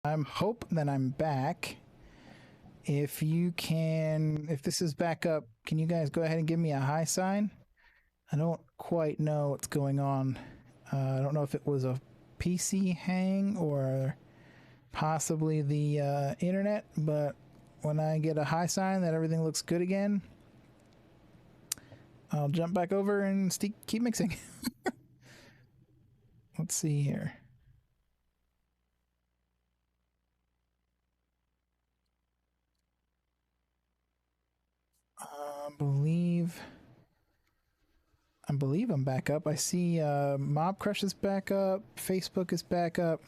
I'm hope that I'm back. If you can, if this is back up, can you guys go ahead and give me a hi sign? I don't quite know what's going on. I don't know if it was a PC hang or possibly the internet, but when I get a hi sign that everything looks good again, I'll jump back over and keep mixing. Let's see here. I believe I'm back up. I see Mob Crush is back up. Facebook is back up.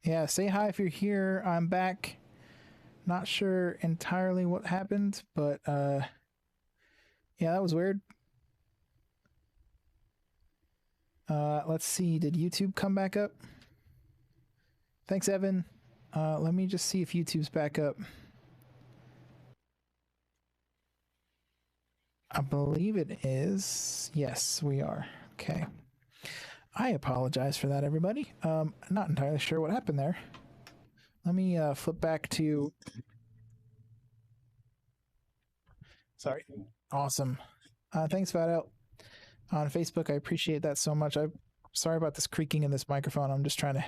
Yeah, say hi if you're here. I'm back. Not sure entirely what happened, but yeah, that was weird. Let's see. Did YouTube come back up? Thanks, Evan. Let me just see if YouTube's back up. I believe it is. Yes, we are. Okay. I apologize for that, everybody. Not entirely sure what happened there. Let me flip back to. Sorry. Awesome. Thanks, Fat on Facebook. I appreciate that so much. I'm sorry about this creaking in this microphone. I'm just trying to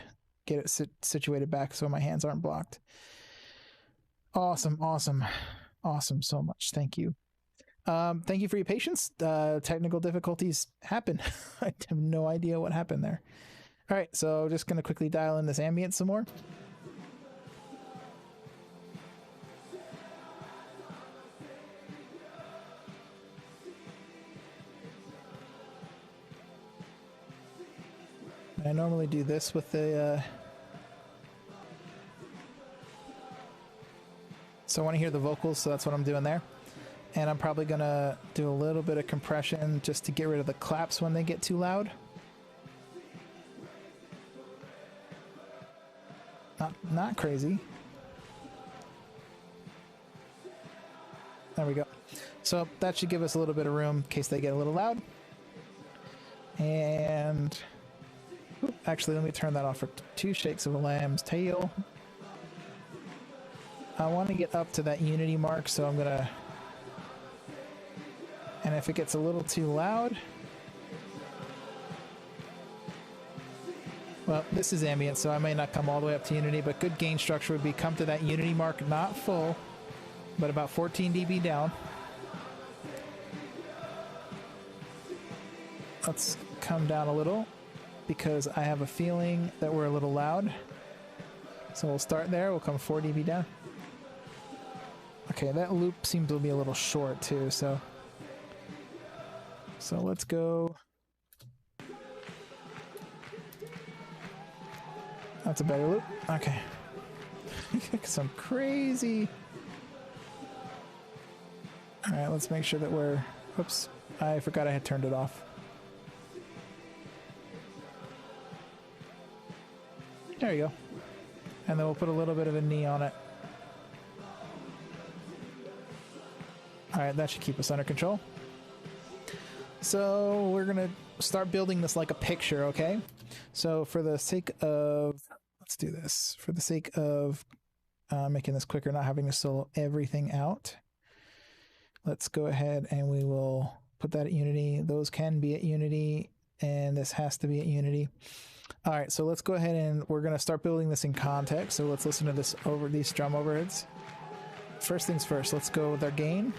get it situated back so my hands aren't blocked. Awesome, awesome, awesome. So much. Thank you. Thank you for your patience. Technical difficulties happen. I have no idea what happened there. All right, so just going to quickly dial in this ambient some more. I normally do this with the... So I want to hear the vocals, so that's what I'm doing there. And I'm probably going to do a little bit of compression just to get rid of the claps when they get too loud. Not crazy. There we go. So that should give us a little bit of room in case they get a little loud. And actually, let me turn that off for 2 shakes of a lamb's tail. I want to get up to that unity mark, so I'm gonna... And if it gets a little too loud... Well, this is ambient, so I may not come all the way up to unity, but good gain structure would be come to that unity mark, not full, but about 14 dB down. Let's come down a little, because I have a feeling that we're a little loud. So we'll start there, we'll come 4 dB down. Okay, that loop seems to be a little short too, so let's go. That's a better loop. Okay. Some crazy. All right, let's make sure that we're... Oops, I forgot I had turned it off. There you go. And then we'll put a little bit of a knee on it. All right, that should keep us under control. So we're going to start building this like a picture, okay? So for the sake of... Let's do this. For the sake of making this quicker, not having to solo everything out, let's go ahead and we will put that at unity. Those can be at unity, and this has to be at unity. All right, so let's go ahead and we're going to start building this in context. So let's listen to this over these drum overheads. First things first, let's go with our gain.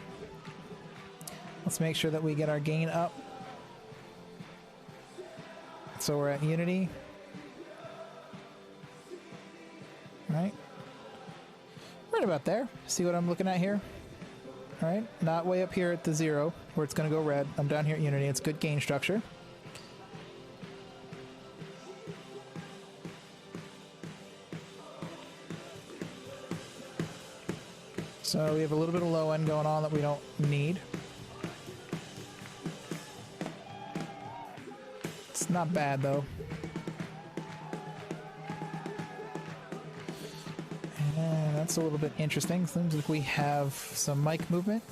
Let's make sure that we get our gain up. So we're at unity. Right about there. See what I'm looking at here? All right, not way up here at the 0 where it's going to go red. I'm down here at unity. It's good gain structure. So we have a little bit of low end going on that we don't need. It's not bad though. And that's a little bit interesting. Seems like we have some mic movement.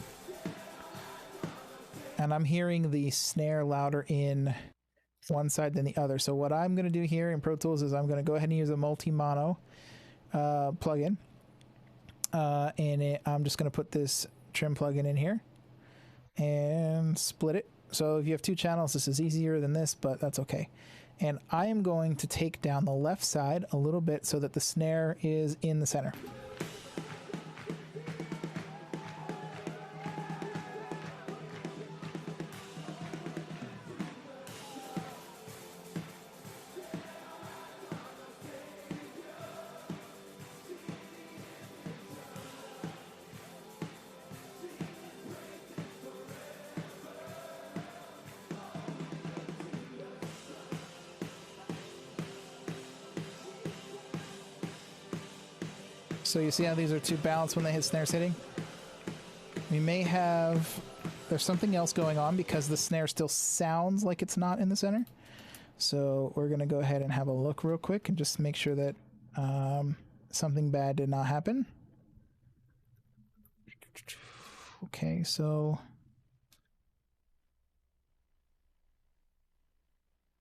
And I'm hearing the snare louder in one side than the other. So what I'm going to do here in Pro Tools is I'm going to go ahead and use a multi-mono plugin. I'm just going to put this trim plugin in here and split it. So if you have two channels, this is easier than this, but that's okay. And I am going to take down the left side a little bit so that the snare is in the center. So you see how these are too balanced when they hit snares hitting? We may have... There's something else going on because the snare still sounds like it's not in the center. So we're going to go ahead and have a look real quick and just make sure that something bad did not happen. Okay, so...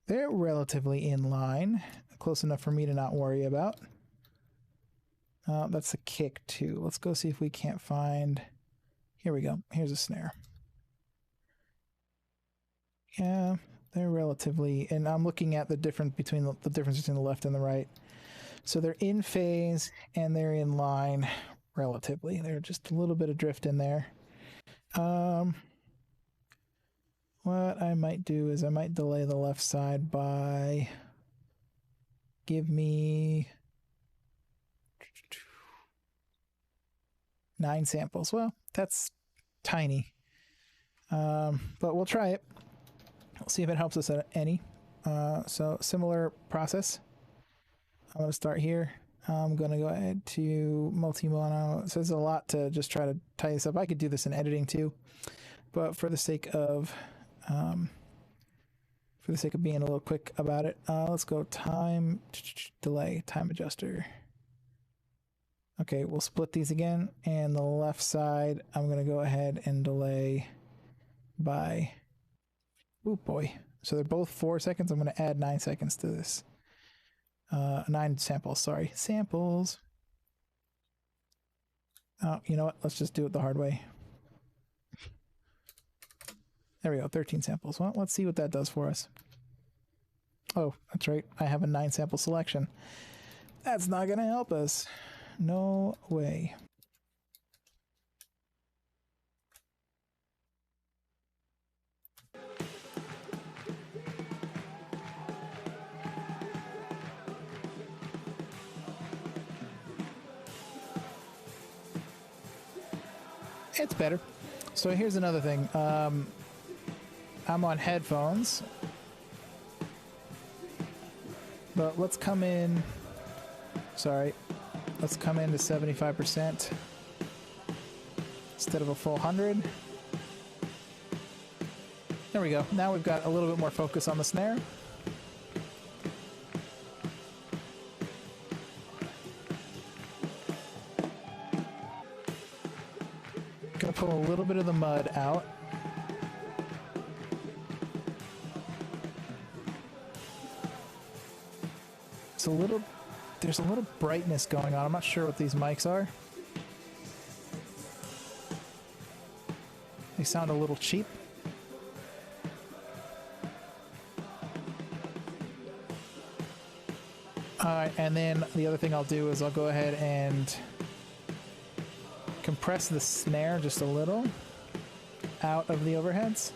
they're relatively in line. Close enough for me to not worry about. That's a kick too. Let's go see if we can't find... Here we go. Here's a snare. Yeah, they're relatively... And I'm looking at the difference between the left and the right. So they're in phase and they're in line relatively. There's just a little bit of drift in there. What I might do is I might delay the left side by... Give me... 9 samples. Well, that's tiny. But we'll try it. We'll see if it helps us at any. So similar process. I'm going to start here. I'm going to go ahead to multi-mono. So there's a lot to just try to tie this up. I could do this in editing too. But for the sake of being a little quick about it, let's go time delay, time adjuster. Okay, we'll split these again, and the left side, I'm going to go ahead and delay by, oh boy. So they're both 4 seconds. I'm going to add 9 seconds to this. 9 samples, sorry. Samples. Oh, you know what? Let's just do it the hard way. There we go, 13 samples. Well, let's see what that does for us. Oh, that's right. I have a 9 sample selection. That's not going to help us. No way. It's better. So here's another thing. I'm on headphones, but let's come in. Sorry. Let's come into 75% instead of a full 100. There we go. Now we've got a little bit more focus on the snare. Gonna pull a little bit of the mud out. It's a little... There's a little brightness going on. I'm not sure what these mics are. They sound a little cheap. Alright, and then the other thing I'll do is I'll go ahead and compress the snare just a little out of the overheads.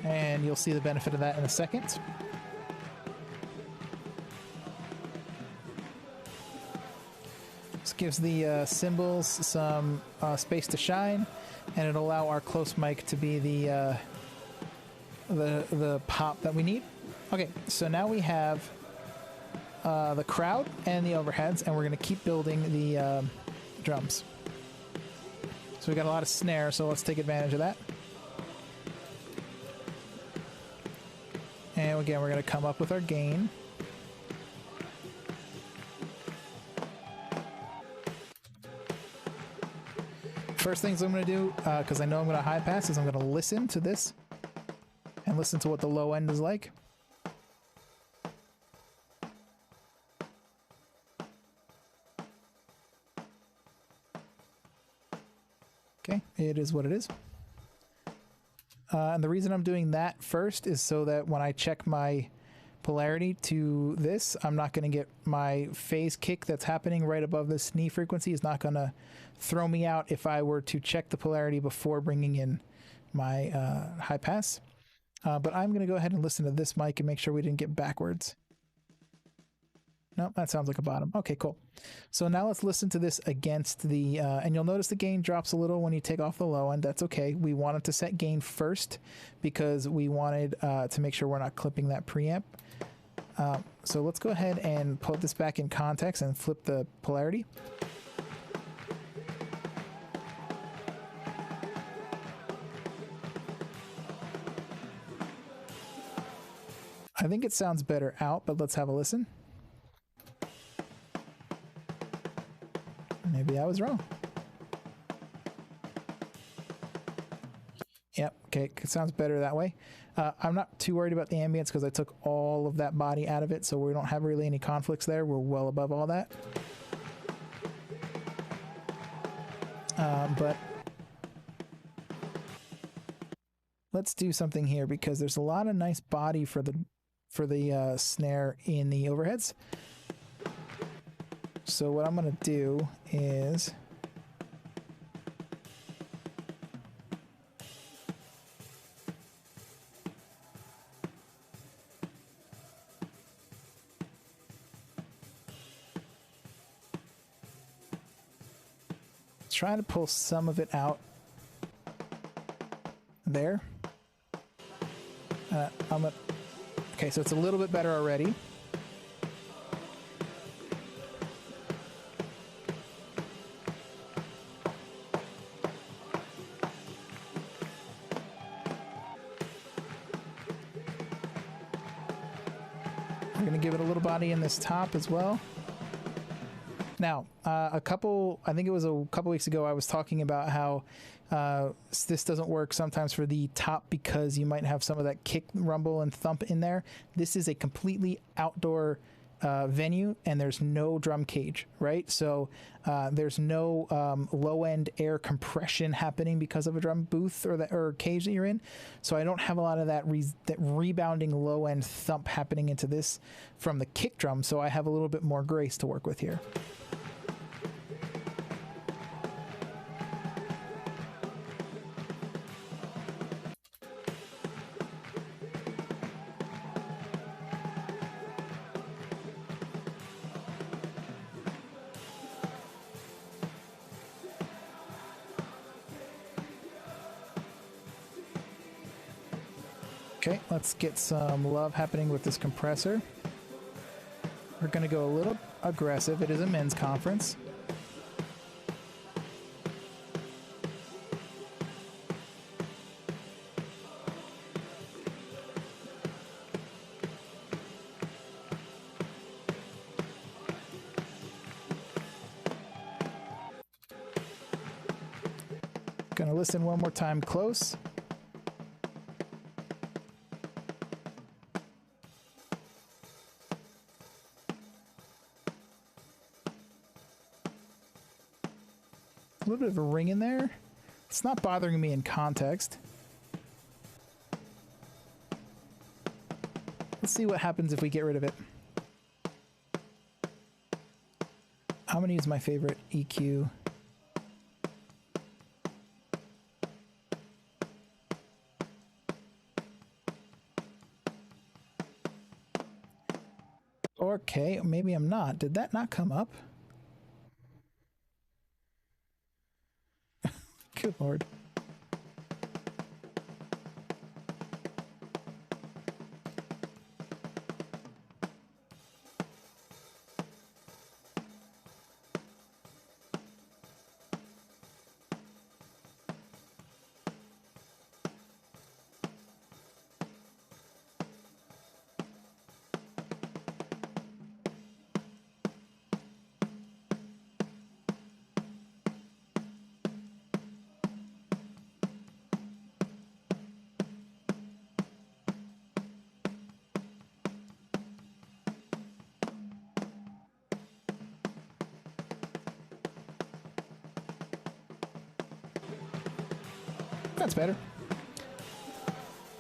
And you'll see the benefit of that in a second. This gives the cymbals some space to shine, and it'll allow our close mic to be the pop that we need. Okay, so now we have the crowd and the overheads, and we're going to keep building the drums. So we got a lot of snare, so let's take advantage of that. And again, we're going to come up with our gain. first things I'm going to do, because I know I'm going to high pass, is I'm going to listen to this and listen to what the low end is like. Okay, it is what it is. And the reason I'm doing that first is so that when I check my polarity to this, I'm not going to get my phase kick that's happening right above this knee frequency is not going to throw me out if I were to check the polarity before bringing in my high pass. But I'm going to go ahead and listen to this mic and make sure we didn't get backwards. Nope, that sounds like a bottom. Okay, cool. So now let's listen to this against the, and you'll notice the gain drops a little when you take off the low end. That's okay. We wanted to set gain first because we wanted to make sure we're not clipping that preamp. So let's go ahead and put this back in context and flip the polarity. I think it sounds better out, but let's have a listen. Maybe I was wrong. Yep, okay, it sounds better that way. I'm not too worried about the ambience because I took all of that body out of it, so we don't have really any conflicts there. We're well above all that. But let's do something here because there's a lot of nice body for the snare in the overheads. So what I'm going to do is try to pull some of it out there. Okay, so it's a little bit better already. We're going to give it a little body in this top as well. Now, I think it was a couple weeks ago, I was talking about how this doesn't work sometimes for the top because you might have some of that kick, rumble, and thump in there. This is a completely outdoor venue, and there's no drum cage, right? So there's no low-end air compression happening because of a drum booth or cage that you're in. So I don't have a lot of that rebounding low-end thump happening into this from the kick drum, so I have a little bit more grace to work with here. Okay, let's get some love happening with this compressor. We're going to go a little aggressive. It is a men's conference. Going to listen one more time close. A little bit of a ring in there. It's not bothering me in context. Let's see what happens if we get rid of it. I'm going to use my favorite EQ. Okay, maybe I'm not. Did that not come up? Good Lord. That's better.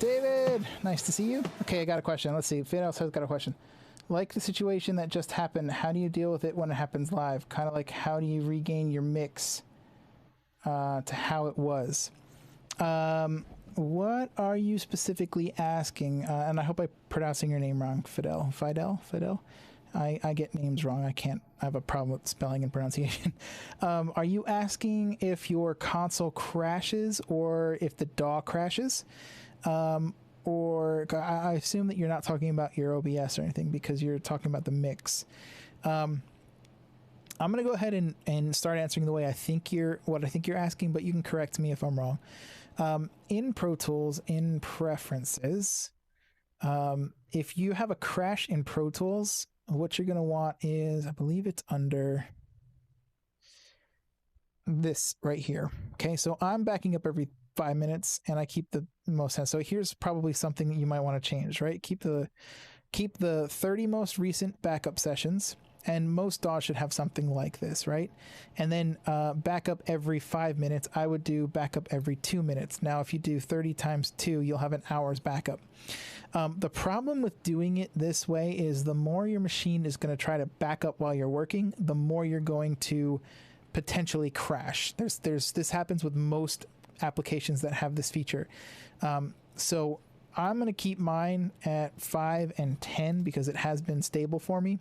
David, nice to see you. Okay, I got a question. Let's see. Fidel has got a question. Like the situation that just happened, how do you deal with it when it happens live? Kind of like how do you regain your mix to how it was? What are you specifically asking? And I hope I'm pronouncing your name wrong, Fidel. Fidel? I get names wrong. I have a problem with spelling and pronunciation. Are you asking if your console crashes or if the DAW crashes? Or I assume that you're not talking about your OBS or anything because you're talking about the mix. I'm going to go ahead and start answering the way what I think you're asking, but you can correct me if I'm wrong. In Pro Tools, in Preferences, if you have a crash in Pro Tools, what you're going to want is, I believe it's under this right here. Okay, so I'm backing up every 5 minutes and I keep the most sense. So here's probably something that you might want to change, right? Keep the 30 most recent backup sessions, and most DAWs should have something like this, right? And then backup every 5 minutes. I would do backup every 2 minutes. Now, if you do 30 times 2, you'll have an hour's backup. The problem with doing it this way is the more your machine is going to try to back up while you're working, the more you're going to potentially crash. This happens with most applications that have this feature. So I'm going to keep mine at 5 and 10 because it has been stable for me.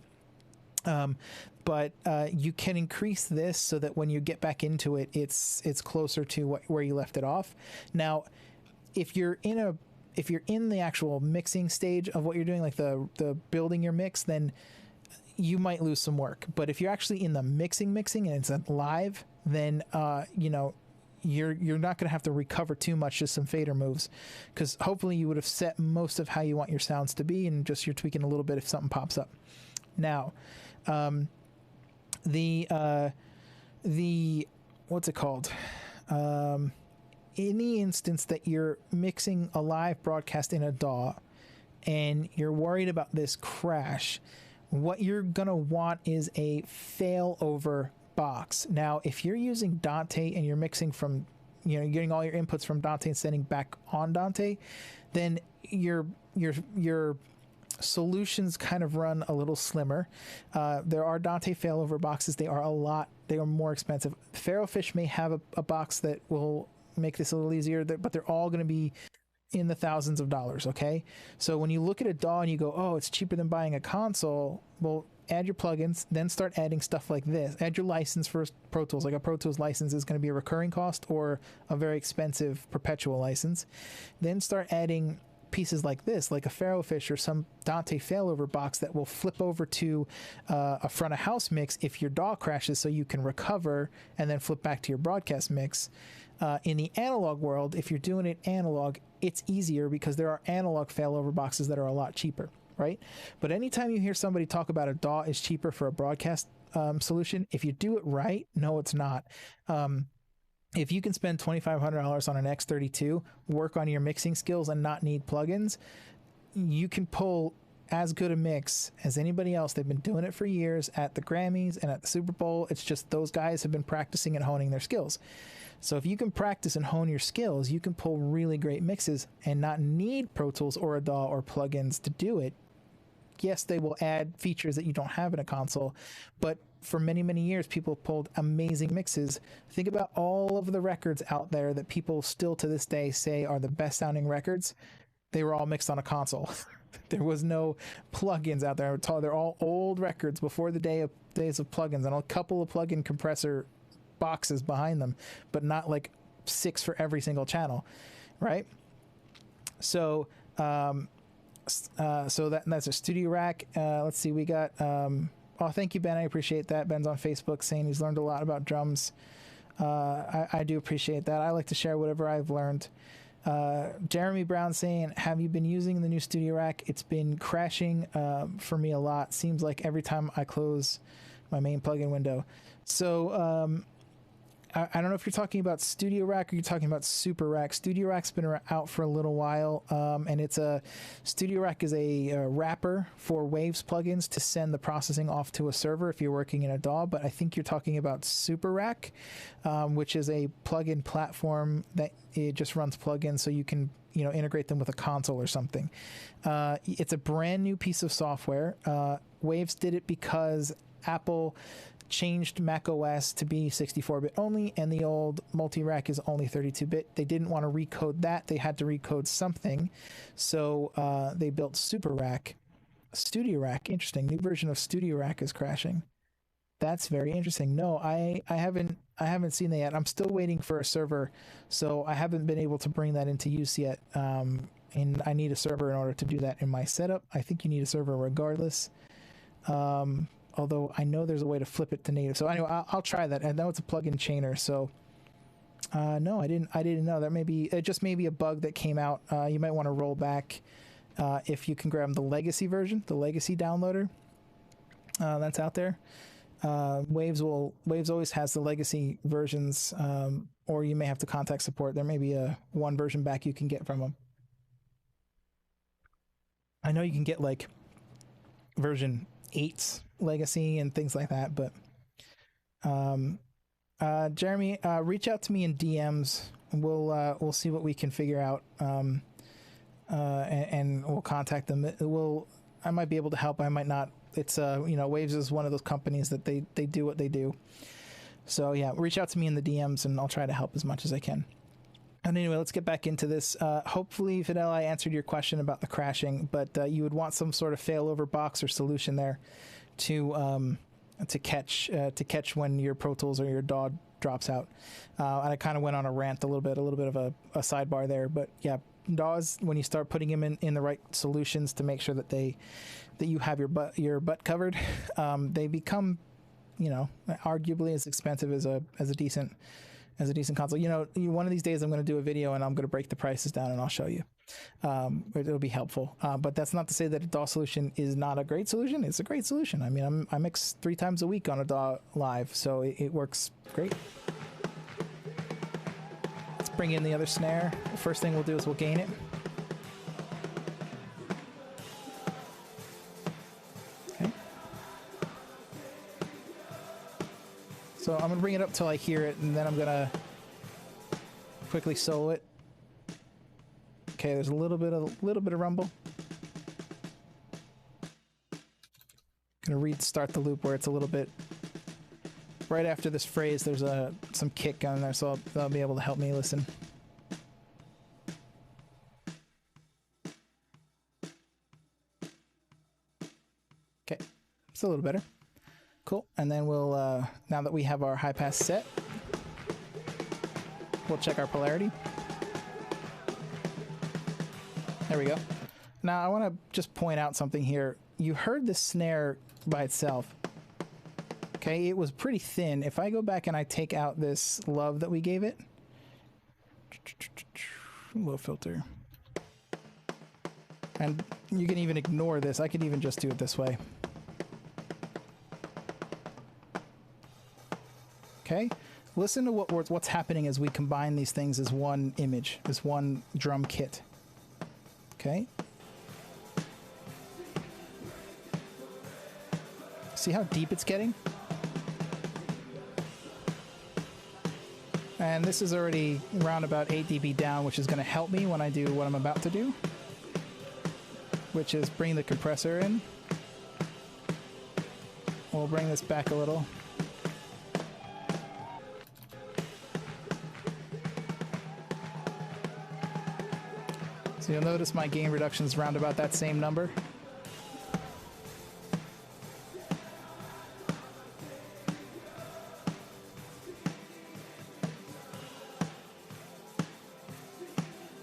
But you can increase this so that when you get back into it, it's closer to where you left it off. Now, if you're in the actual mixing stage of what you're doing, like the building your mix, then you might lose some work. But if you're actually in the mixing and it's live, then you're not going to have to recover too much, just some fader moves, because hopefully you would have set most of how you want your sounds to be, and just you're tweaking a little bit if something pops up. Now, the what's it called? In the instance that you're mixing a live broadcast in a DAW and you're worried about this crash, what you're going to want is a failover box. Now, if you're using Dante and you're mixing from, you're getting all your inputs from Dante and sending back on Dante, then your solutions kind of run a little slimmer. There are Dante failover boxes. They are more expensive. Ferrofish may have a box that will make this a little easier, but they're all going to be in the thousands of dollars. Okay, so when you look at a DAW and you go, oh, it's cheaper than buying a console, well, add your plugins, then start adding stuff like this. Add your license for Pro Tools. Like a Pro Tools license is going to be a recurring cost or a very expensive perpetual license. Then start adding pieces like this, like a Ferrofish or some Dante failover box that will flip over to a front of house mix if your DAW crashes, so you can recover and then flip back to your broadcast mix. In the analog world, if you're doing it analog, it's easier because there are analog failover boxes that are a lot cheaper, right? But anytime you hear somebody talk about a DAW is cheaper for a broadcast solution, if you do it right, no, it's not. If you can spend $2,500 on an X32, work on your mixing skills and not need plugins, you can pull as good a mix as anybody else. They've been doing it for years at the Grammys and at the Super Bowl. It's just those guys have been practicing and honing their skills. So if you can practice and hone your skills, you can pull really great mixes and not need Pro Tools or a DAW or plugins to do it. Yes, they will add features that you don't have in a console, but for many, many years, people pulled amazing mixes. Think about all of the records out there that people still to this day say are the best sounding records. They were all mixed on a console. There was no plugins out there. They're all old records before the days of plugins, and a couple of plugin compressor boxes behind them, but not like 6 for every single channel, right? So that's a Studio Rack. Let's see, we got oh, thank you, Ben. I appreciate that. Ben's on Facebook saying he's learned a lot about drums. I do appreciate that. I like to share whatever I've learned. Jeremy Brown saying, have you been using the new Studio Rack? It's been crashing for me a lot. Seems like every time I close my main plugin window. So I don't know if you're talking about Studio Rack or you're talking about Super Rack. Studio Rack's been out for a little while, and it's a Studio Rack is a wrapper for Waves plugins to send the processing off to a server if you're working in a DAW. But I think you're talking about Super Rack, which is a plugin platform that it just runs plugins, so you can integrate them with a console or something. It's a brand new piece of software. Waves did it because Apple changed Mac OS to be 64-bit only, and the old multi-rack is only 32-bit. They didn't want to recode that. They had to recode something. So they built Super Rack. Studio Rack, interesting. New version of Studio Rack is crashing. That's very interesting. No, I haven't seen that yet. I'm still waiting for a server, so I haven't been able to bring that into use yet. And I need a server in order to do that in my setup. I think you need a server regardless. Although I know there's a way to flip it to native. So anyway, I'll try that. I know it's a plugin chainer. So no, I didn't know. That it just may be a bug that came out. You might want to roll back if you can grab the legacy version, the legacy downloader that's out there. Waves always has the legacy versions, or you may have to contact support. There may be a one version back you can get from them. I know you can get like version 8 legacy and things like that, but Jeremy, reach out to me in DMs and we'll see what we can figure out, and we'll contact them. I might be able to help, I might not. It's Waves is one of those companies that they do what they do. So yeah, reach out to me in the DMs and I'll try to help as much as I can. And anyway, let's get back into this. Hopefully, Fidel, I answered your question about the crashing, but you would want some sort of failover box or solution there to catch when your Pro Tools or your DAW drops out. And I kind of went on a rant a little bit of a sidebar there, but yeah, DAWs, when you start putting them in the right solutions to make sure that you have your butt covered, they become, arguably as expensive as a decent console. One of these days I'm going to do a video and I'm going to break the prices down and I'll show you. It'll be helpful. But that's not to say that a DAW solution is not a great solution. It's a great solution. I mean, I mix 3 times a week on a DAW live, so it works great. Let's bring in the other snare. The first thing we'll do is we'll gain it. Okay. So I'm going to bring it up till I hear it, and then I'm going to quickly solo it. Okay, there's a little bit of rumble. Gonna restart the loop where it's a little bit right after this phrase. There's some kick on there, so they'll be able to help me listen. Okay, it's a little better. Cool. And then we'll now that we have our high pass set, we'll check our polarity. There we go. Now I want to just point out something here. You heard the snare by itself. Okay, it was pretty thin. If I go back and I take out this love that we gave it, low filter, and you can even ignore this. I could even just do it this way. Okay, listen to what's happening as we combine these things as one image, as one drum kit. Okay. See how deep it's getting? And this is already around about 8 dB down, which is going to help me when I do what I'm about to do, which is bring the compressor in. We'll bring this back a little. So you'll notice my gain reduction is around about that same number.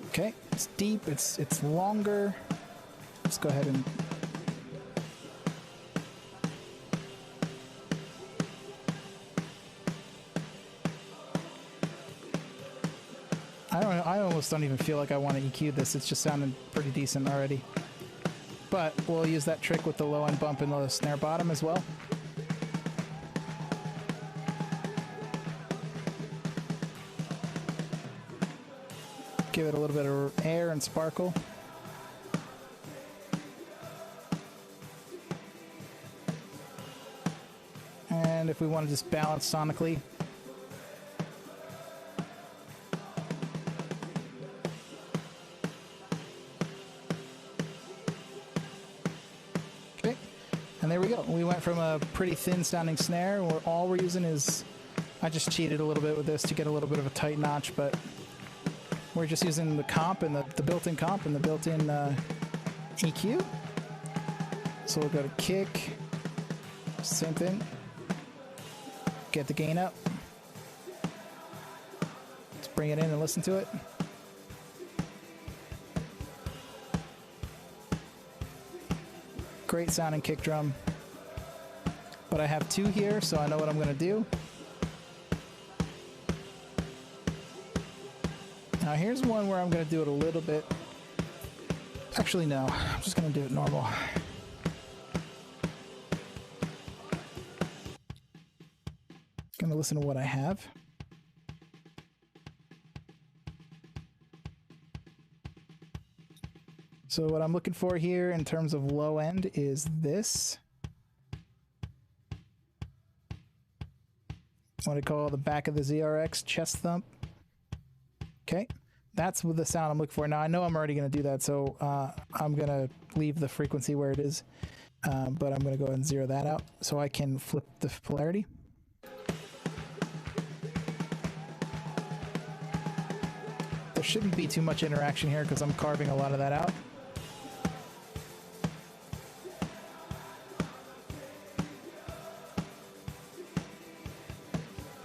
Okay, it's deep, it's longer. Let's go ahead and I almost don't even feel like I want to EQ this. It's just sounding pretty decent already. But we'll use that trick with the low end bump and the snare bottom as well. Give it a little bit of air and sparkle. And if we want to just balance sonically. Okay, and there we go. We went from a pretty thin sounding snare, where all we're using is, I just cheated a little bit with this to get a little bit of a tight notch, but we're just using the comp and the built-in comp and the built-in EQ. So we'll go to kick, same thing. Get the gain up. Let's bring it in and listen to it. Great sounding kick drum. But I have two here, so I know what I'm going to do. Now here's one where I'm going to do it a little bit. Actually, no. I'm just going to do it normal. Going to listen to what I have. So what I'm looking for here in terms of low end is this. What I call the back of the ZRX chest thump. Okay, that's the sound I'm looking for. Now I know I'm already going to do that, so I'm going to leave the frequency where it is, but I'm going to go ahead and zero that out so I can flip the polarity. There shouldn't be too much interaction here because I'm carving a lot of that out.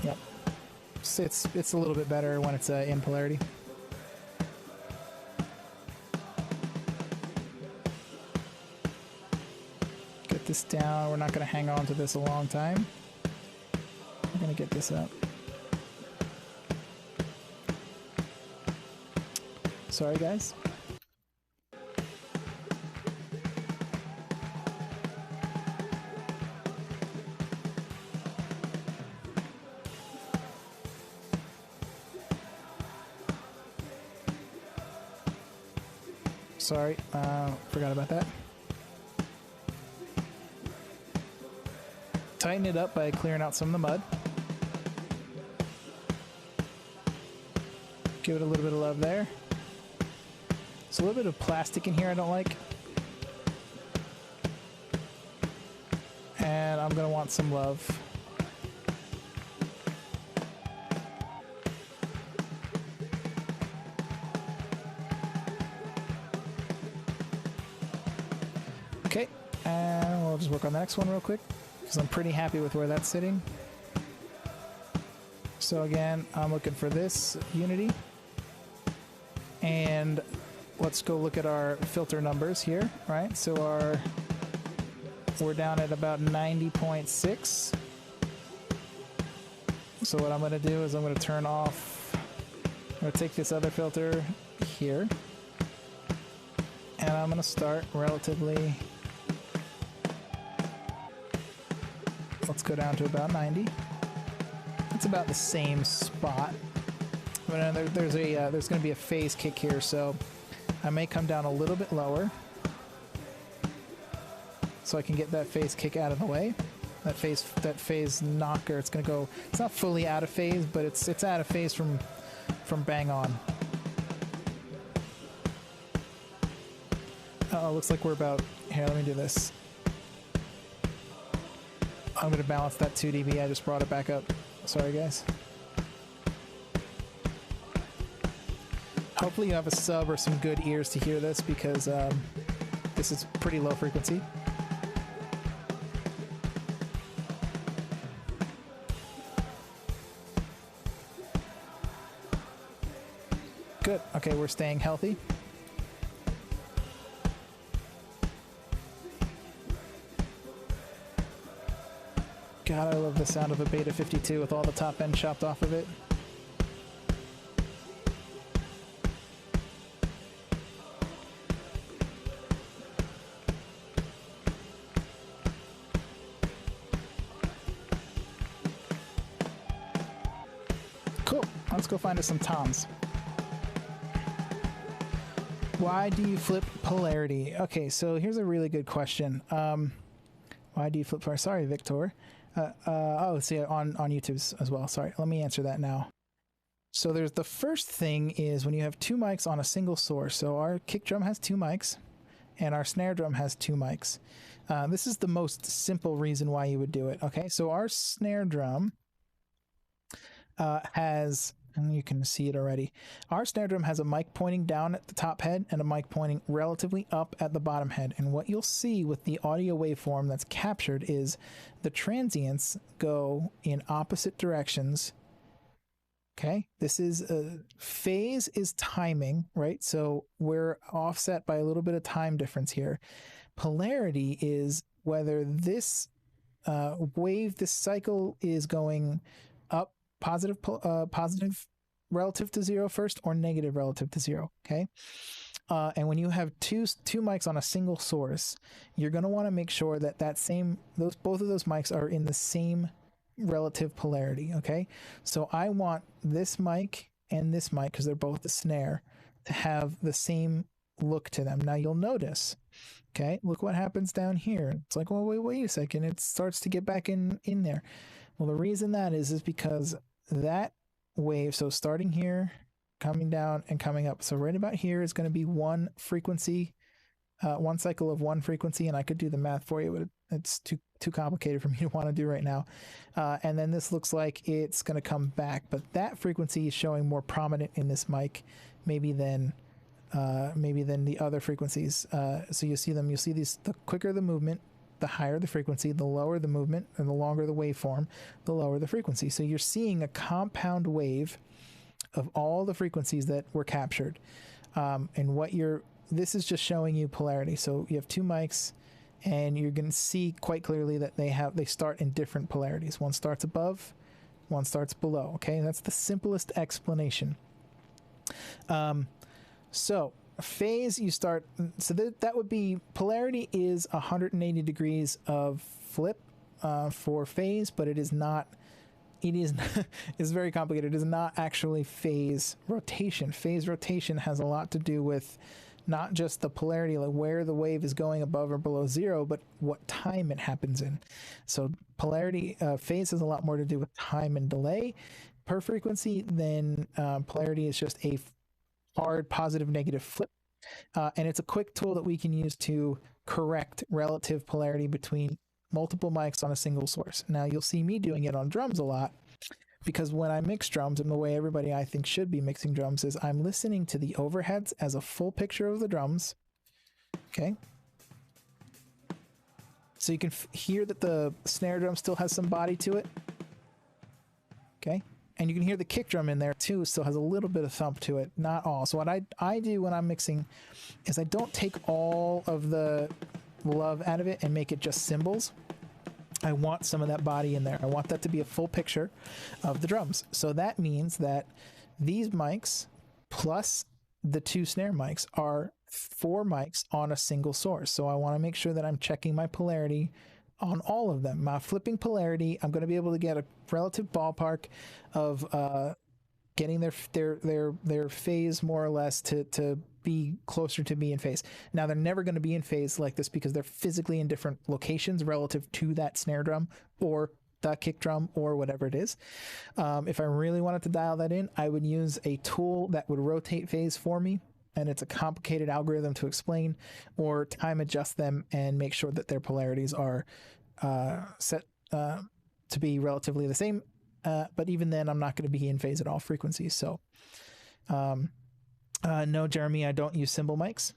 Yep, it's a little bit better when it's in polarity. Get this down. We're not going to hang on to this a long time. We're going to get this up. Sorry, guys. Sorry, forgot about that. Tighten it up by clearing out some of the mud. Give it a little bit of love there. There's a little bit of plastic in here I don't like. And I'm gonna want some love. Okay, and we'll just work on the next one real quick because I'm pretty happy with where that's sitting. So again, I'm looking for this unity. And let's go look at our filter numbers here, right? So we're down at about 90.6. So what I'm going to do is I'm going to turn off, I'm going to take this other filter here, and I'm going to start relatively, let's go down to about 90. It's about the same spot. But there's going to be a phase kick here, so I may come down a little bit lower so I can get that phase kick out of the way. That phase knocker, it's going to go, it's not fully out of phase, but it's out of phase from bang on. Oh, looks like we're about, here, let me do this. I'm going to balance that 2 dB, I just brought it back up. Sorry, guys. Hopefully you have a sub or some good ears to hear this because this is pretty low frequency. Good. Okay, we're staying healthy. God, I love the sound of a Beta 52 with all the top end chopped off of it. Cool. Let's go find us some toms. Why do you flip polarity? Okay, so here's a really good question. Why do you flip polarity? Sorry, Victor. Oh, see, on YouTube as well. Sorry, let me answer that now. So there's the first thing is when you have two mics on a single source. So our kick drum has two mics, and our snare drum has two mics. This is the most simple reason why you would do it. Okay, so our snare drum has, and you can see it already, our snare drum has a mic pointing down at the top head and a mic pointing relatively up at the bottom head. And what you'll see with the audio waveform that's captured is the transients go in opposite directions. Okay, this is phase is timing, right? So we're offset by a little bit of time difference here. Polarity is whether this wave, this cycle is going up, positive relative to zero first, or negative relative to zero. Okay, and when you have two mics on a single source, you're going to want to make sure that both of those mics are in the same relative polarity. Okay, so I want this mic and this mic, because they're both the snare, to have the same look to them. Now you'll notice, okay, look what happens down here. It's like, well, wait a second, it starts to get back in there. Well, the reason that is because that wave, so starting here, coming down and coming up, so right about here is going to be one frequency, one cycle of one frequency, and I could do the math for you, but it's too complicated for me to want to do right now. And then this looks like it's going to come back, but that frequency is showing more prominent in this mic, maybe than the other frequencies. So you'll see these, the quicker the movement, the higher the frequency, the lower the movement, and the longer the waveform, the lower the frequency. So you're seeing a compound wave of all the frequencies that were captured. And this is just showing you polarity. So you have two mics, and you're going to see quite clearly that they start in different polarities. One starts above, one starts below. Okay, that's the simplest explanation. So phase, that would be, polarity is 180 degrees of flip for phase, but it's very complicated. It is not actually phase rotation. Phase rotation has a lot to do with not just the polarity, like where the wave is going above or below zero, but what time it happens in. So polarity, phase has a lot more to do with time and delay per frequency than polarity is just a hard positive negative flip. And it's a quick tool that we can use to correct relative polarity between multiple mics on a single source. Now you'll see me doing it on drums a lot, because when I mix drums, and the way everybody I think should be mixing drums, is I'm listening to the overheads as a full picture of the drums. Okay. So you can hear that the snare drum still has some body to it. Okay. And you can hear the kick drum in there too, still has a little bit of thump to it, not all. So what I do when I'm mixing is I don't take all of the love out of it and make it just cymbals. I want some of that body in there. I want that to be a full picture of the drums. So that means that these mics plus the two snare mics are 4 mics on a single source. So I want to make sure that I'm checking my polarity on all of them. My flipping polarity, I'm going to be able to get a relative ballpark of getting their phase more or less to be closer to be in phase. Now they're never going to be in phase like this because they're physically in different locations relative to that snare drum or the kick drum or whatever it is. If I really wanted to dial that in, I would use a tool that would rotate phase for me, and it's a complicated algorithm to explain, or time adjust them and make sure that their polarities are set to be relatively the same. But even then, I'm not going to be in phase at all frequencies. So no, Jeremy, I don't use cymbal mics.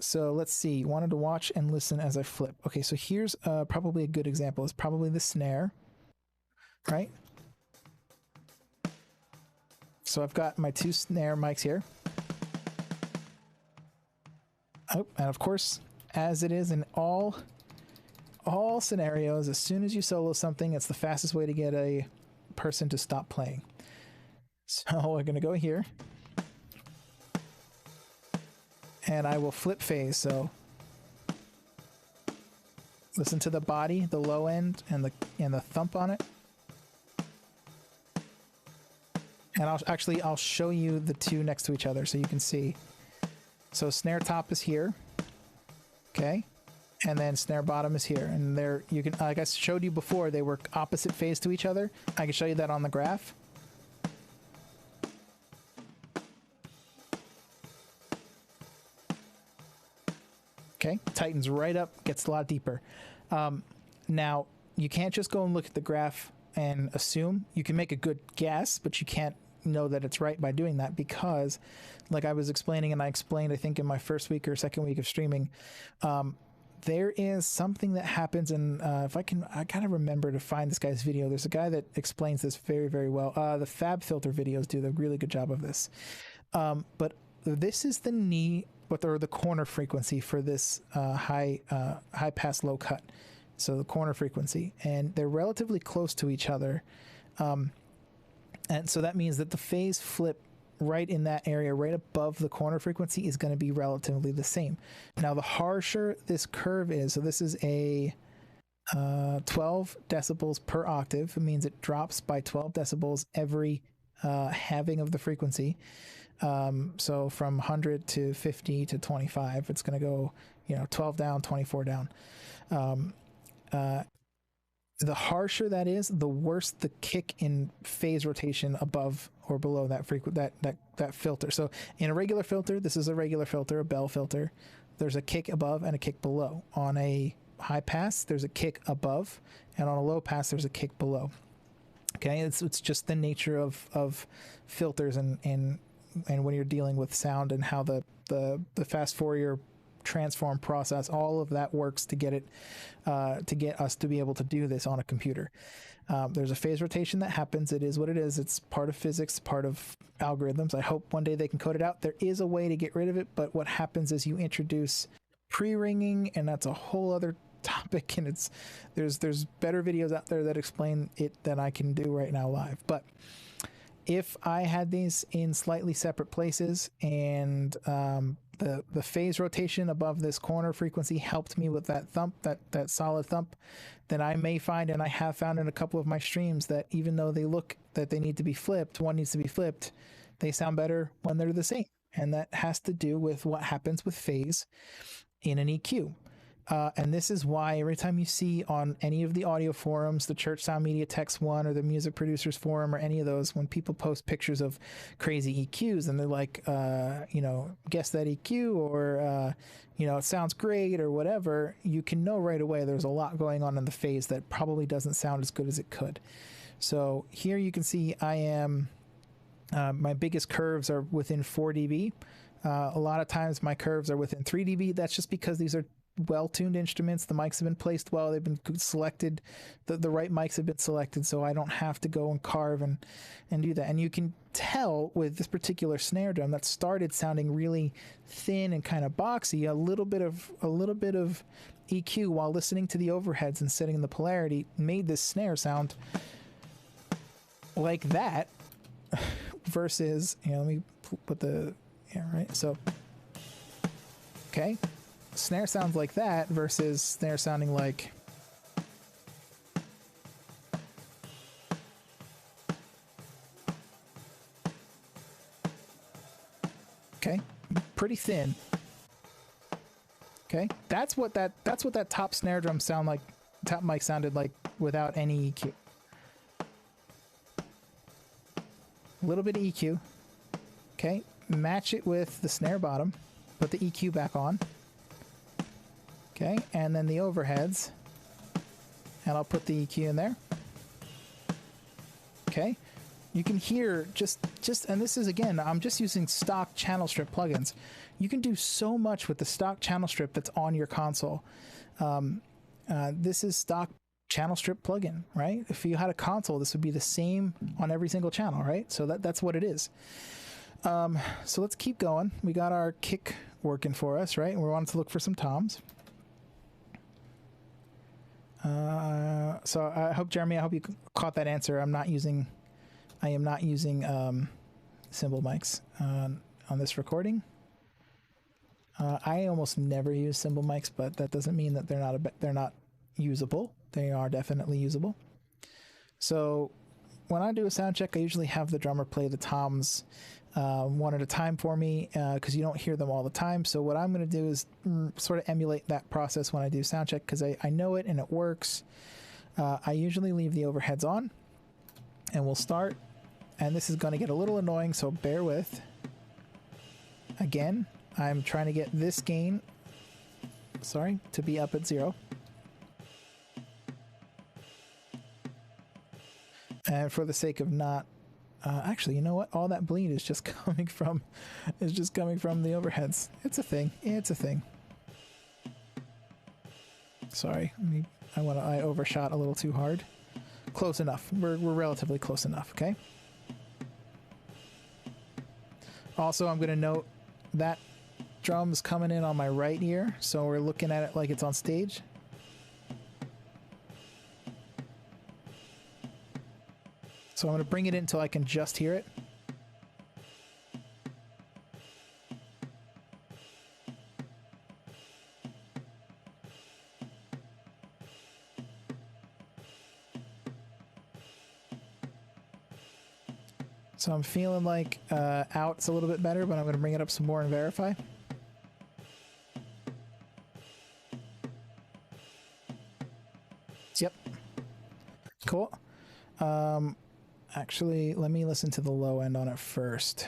So let's see. Wanted to watch and listen as I flip. Okay, so here's probably a good example. It's probably the snare, right? So I've got my 2 snare mics here. Oh, and of course, as it is in all scenarios, as soon as you solo something, it's the fastest way to get a person to stop playing. So we're going to go here. And I will flip phase, so listen to the body, the low end, and the thump on it. And I'll show you the 2 next to each other so you can see. So snare top is here, okay, and then snare bottom is here, and there you can, like I showed you before, they were opposite phase to each other. I can show you that on the graph. Okay, tightens right up, gets a lot deeper. Now, you can't just go and look at the graph and assume. You can make a good guess, but you can't know that it's right by doing that, because like I was explaining, and I explained I think in my first week or second week of streaming, there is something that happens, and if I gotta remember to find this guy's video. There's a guy that explains this very, very well. The FabFilter videos do a really good job of this. But this is the knee, or the corner frequency for this high pass low cut. So the corner frequency, and they're relatively close to each other. And so that means that the phase flip right in that area, right above the corner frequency, is going to be relatively the same. Now, the harsher this curve is, so this is a 12 decibels per octave. It means it drops by 12 decibels every halving of the frequency. So from 100 to 50 to 25, it's going to go, 12 down, 24 down. The harsher that is, the worse the kick in phase rotation above or below that that filter. So in a regular filter, this is a regular filter, a Bell filter. There's a kick above and a kick below. On a high pass, there's a kick above, and on a low pass, there's a kick below. Okay, it's just the nature of filters and when you're dealing with sound and how the fast Fourier transform process, all of that works to get it to get us to be able to do this on a computer. There's a phase rotation that happens. It is what it is. It's part of physics, part of algorithms. I hope one day they can code it out. There is a way to get rid of it, but what happens is you introduce pre-ringing, and that's a whole other topic, and there's better videos out there that explain it than I can do right now live. But if I had these in slightly separate places, and the phase rotation above this corner frequency helped me with that thump, that solid thump, then I may find, and I have found in a couple of my streams, that even though they look that they need to be flipped, one needs to be flipped, they sound better when they're the same. And that has to do with what happens with phase in an EQ. And this is why every time you see on any of the audio forums, the Church Sound Media Text One or the Music Producers Forum or any of those, when people post pictures of crazy EQs and they're like, guess that EQ, or, it sounds great or whatever, you can know right away there's a lot going on in the phase that probably doesn't sound as good as it could. So here you can see I am, my biggest curves are within 4 dB. A lot of times my curves are within 3 dB. That's just because these are well-tuned instruments. The mics have been placed well. They've been selected. The right mics have been selected, so I don't have to go and carve and do that. And you can tell with this particular snare drum that started sounding really thin and kind of boxy, a little bit of EQ while listening to the overheads and setting the polarity made this snare sound like that versus, let me put the, right? So, okay. Snare sounds like that versus snare sounding like okay, pretty thin. Okay, that's what that top snare drum sound like, top mic sounded like without any EQ. A little bit of EQ. Okay, match it with the snare bottom, put the EQ back on. Okay, and then the overheads, and I'll put the EQ in there. Okay, you can hear just, and this is, again, I'm just using stock channel strip plugins. You can do so much with the stock channel strip that's on your console. This is stock channel strip plugin, right? If you had a console, this would be the same on every single channel, right? So that's what it is. So let's keep going. We got our kick working for us, right? And we wanted to look for some toms. So I hope, Jeremy, I hope you caught that answer. I am not using cymbal mics on this recording. I almost never use cymbal mics, but that doesn't mean that they're not usable. They are definitely usable. So when I do a sound check, I usually have the drummer play the toms one at a time for me because you don't hear them all the time. So what I'm going to do is sort of emulate that process when I do sound check because I know it and it works. I usually leave the overheads on, and we'll start. And this is going to get a little annoying, so bear with. Again, I'm trying to get this gain, to be up at 0. And for the sake of not, actually, you know what? All that bleed is just coming from, the overheads. It's a thing. It's a thing. Sorry, I overshot a little too hard. Close enough. We're relatively close enough. Okay. Also, I'm going to note that drum's coming in on my right ear, so we're looking at it like it's on stage. So I'm going to bring it in until I can just hear it. So I'm feeling like out's a little bit better, but I'm going to bring it up some more and verify. Yep. Cool. Actually, let me listen to the low end on it first.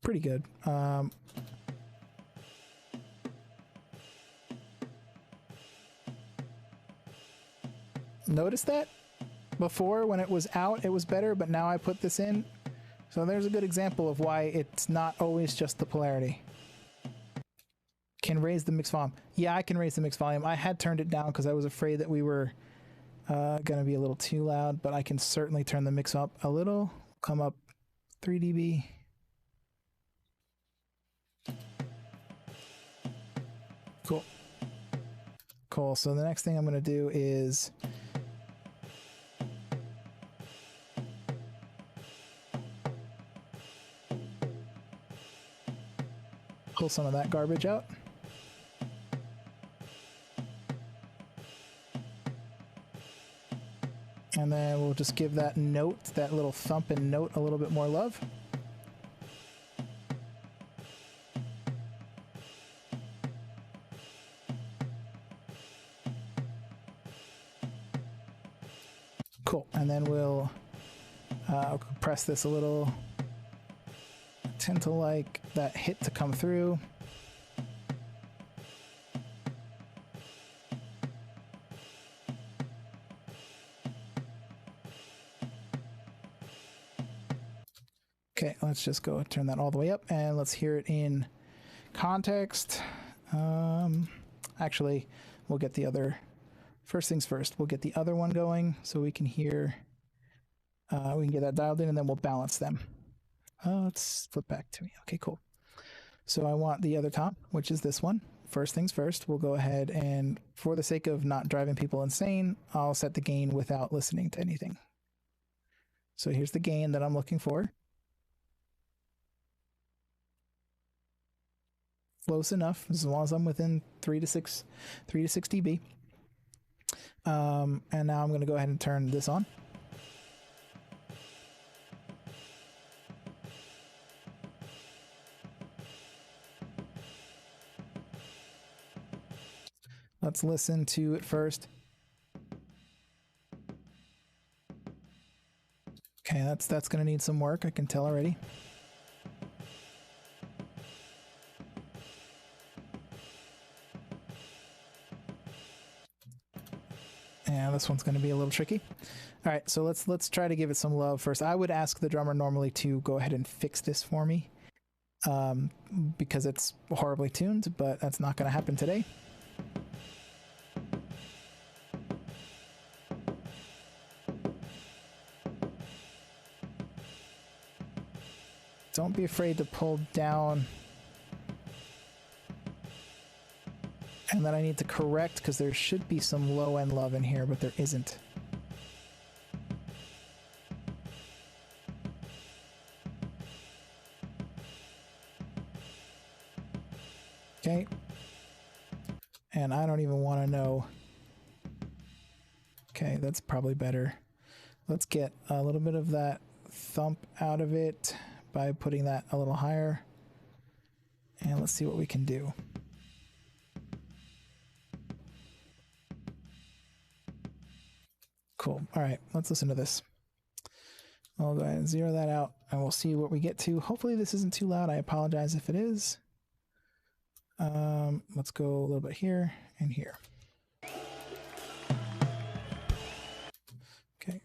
Pretty good. Notice that? Before, when it was out, it was better, but now I put this in. So there's a good example of why it's not always just the polarity. Can raise the mix volume. Yeah, I can raise the mix volume. I had turned it down because I was afraid that we were going to be a little too loud, but I can certainly turn the mix up a little. Come up 3 dB. Cool. Cool. So the next thing I'm going to do is pull some of that garbage out. And then we'll just give that note, that little thump and note, a little bit more love. Cool. And then we'll press this a little. I tend to like that hit to come through. Okay, let's just go turn that all the way up and let's hear it in context. Actually, we'll get the other, first things first, we'll get the other one going so we can hear, we can get that dialed in and then we'll balance them. Let's flip back to me. Okay, cool. So I want the other top, which is this one. First things first, we'll go ahead and for the sake of not driving people insane, I'll set the gain without listening to anything. So here's the gain that I'm looking for. Close enough, as long as I'm within 3 to 6 dB. And now I'm going to go ahead and turn this on. Let's listen to it first. Okay, that's going to need some work, I can tell already. Yeah, this one's going to be a little tricky. All right, so let's try to give it some love first. I would ask the drummer normally to go ahead and fix this for me because it's horribly tuned, but that's not going to happen today. Don't be afraid to pull down. And then I need to correct because there should be some low end love in here, but there isn't. Okay. and I don't even want to know. Okay, that's probably better. Let's get a little bit of that thump out of it by putting that a little higher. And let's see what we can do. Cool. All right, let's listen to this. I'll go ahead and zero that out, and we'll see what we get to. Hopefully this isn't too loud. I apologize if it is. Let's go a little bit here and here. Okay.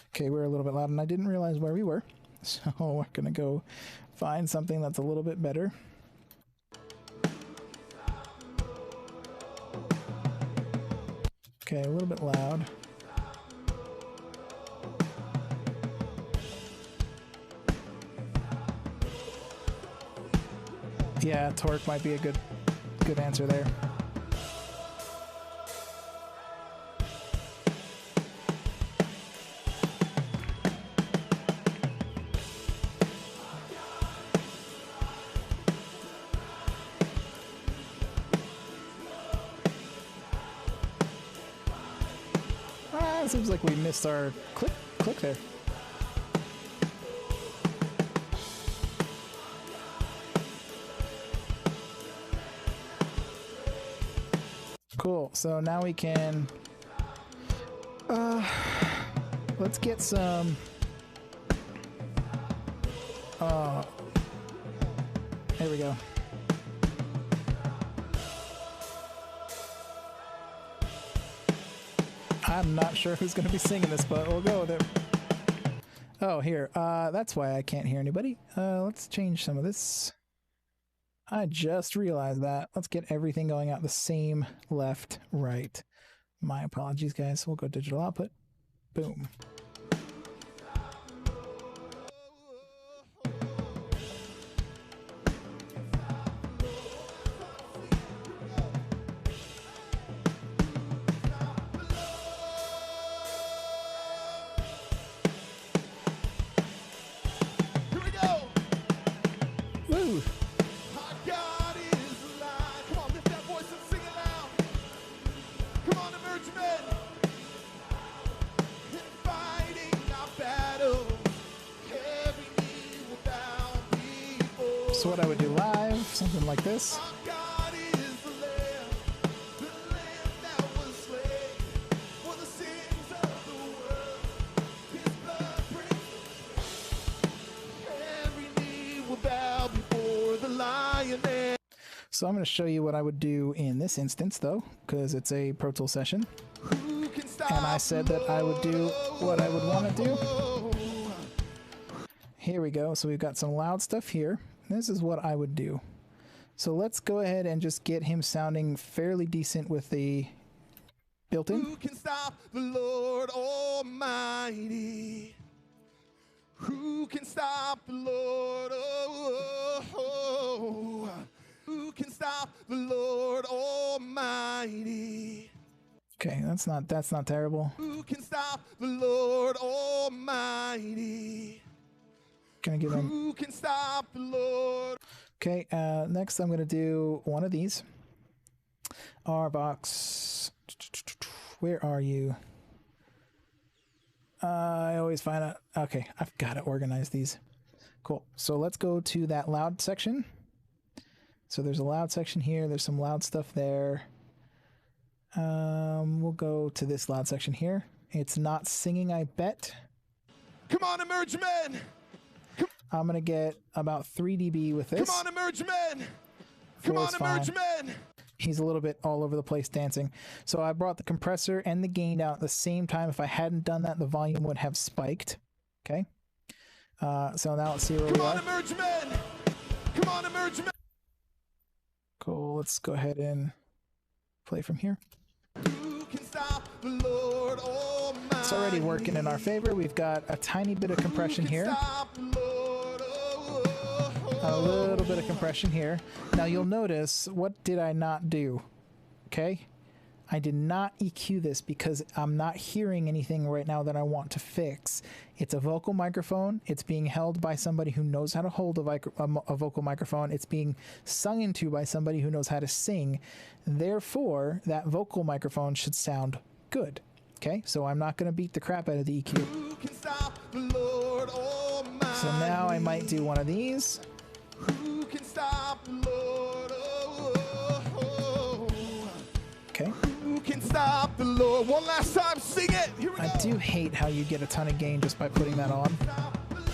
Okay, we're a little bit loud, and I didn't realize where we were. So we're going to go find something that's a little bit better. Okay, a little bit loud. Yeah, torque might be a good answer there. It seems like we missed our click there. Cool. So now we can let's get some there we go. I'm not sure who's going to be singing this, but we'll go with it. Oh, here. That's why I can't hear anybody. Let's change some of this. I just realized that. Let's get everything going out the same left, right. My apologies, guys. We'll go digital output. Boom. Woo! So what I would do live, something like this. So I'm going to show you what I would do in this instance, though, because it's a Pro Tools session. And I said that I would do what I would want to do. Here we go. So we've got some loud stuff here. This is what I would do. So let's go ahead and just get him sounding fairly decent with the built-in. Who can stop the Lord Almighty? Who can stop the Lord? Oh, who can stop the Lord Almighty? Okay, that's not terrible. Who can stop the Lord Almighty? Gonna give him. Who can stop the Lord? Okay, next I'm gonna do one of these. RBox. Where are you? I always find out. Okay, I've got to organize these. Cool. So let's go to that loud section. So there's a loud section here. There's some loud stuff there. We'll go to this loud section here. It's not singing, I bet. Come on, Emerge Men! I'm going to get about 3 dB with this. Come on, Emerge Men! Come on, Emerge Men! He's a little bit all over the place dancing. So I brought the compressor and the gain down at the same time. If I hadn't done that, the volume would have spiked. Okay. So now let's see where we are. Come on, Emerge Men! Come on, Emerge Men! Cool. Let's go ahead and play from here. Who can stop the Lord Almighty? It's already working in our favor. We've got a tiny bit of compression here. A little bit of compression here. Now you'll notice, what did I not do? Okay. I did not EQ this because I'm not hearing anything right now that I want to fix. It's a vocal microphone. It's being held by somebody who knows how to hold a vocal microphone. It's being sung into by somebody who knows how to sing. Therefore, that vocal microphone should sound good. Okay, so I'm not going to beat the crap out of the EQ. Who can stop the Lord Almighty? So now I might do one of these. Who can stop the Lord? Okay. Who can stop the Lord? One last time, sing it. Here we go. I do hate how you get a ton of gain just by putting that on. Stop the Lord.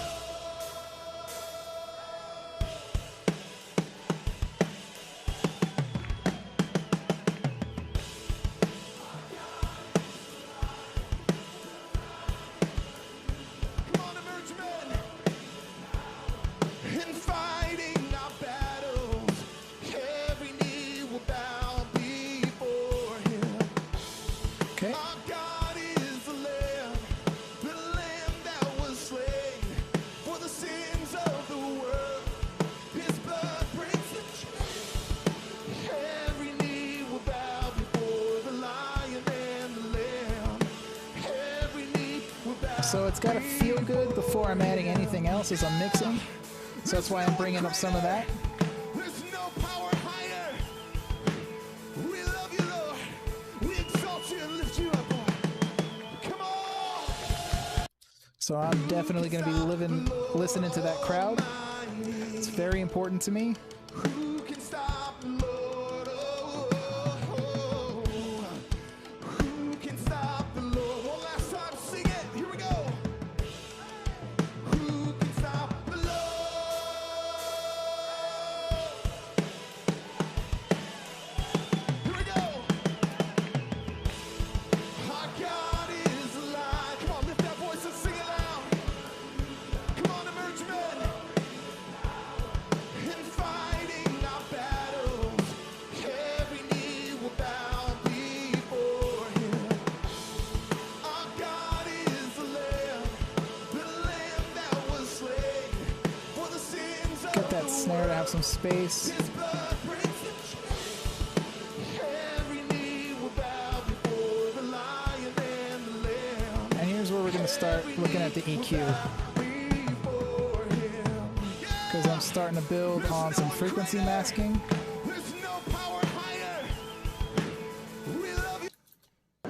Come on, emerge men. In fighting our battles, every knee will bow before him. Okay. Our God is the Lamb that was slain for the sins of the world. His blood breaks the chain. Every knee will bow before the Lion and the Lamb. Every knee will bow. So it's got to feel good before I'm adding anything else as I'm mixing. So that's why I'm bringing up some of that. There's no power higher. We love you, Lord. We exalt you and lift you up, Lord. Come on. So I'm definitely going to be listening to that crowd. It's very important to me. Who can stop the Lord? Who can stop the Lord? One last time, sing it. Here we go. Who can stop the Lord? Here we go. Our God is alive. Come on, lift that voice and sing it loud. Come on, emerge men. In fighting our battles, every knee will bow before him. Our God is the Lamb that was slain for the sins of Get that the snare to world. have some space. His blood breaks the chain. Every knee will bow before the Lion and the Lamb. And here's where we're going to start looking at the EQ. Before him. Because I'm starting to build on some frequency masking. There's no power higher. We love you.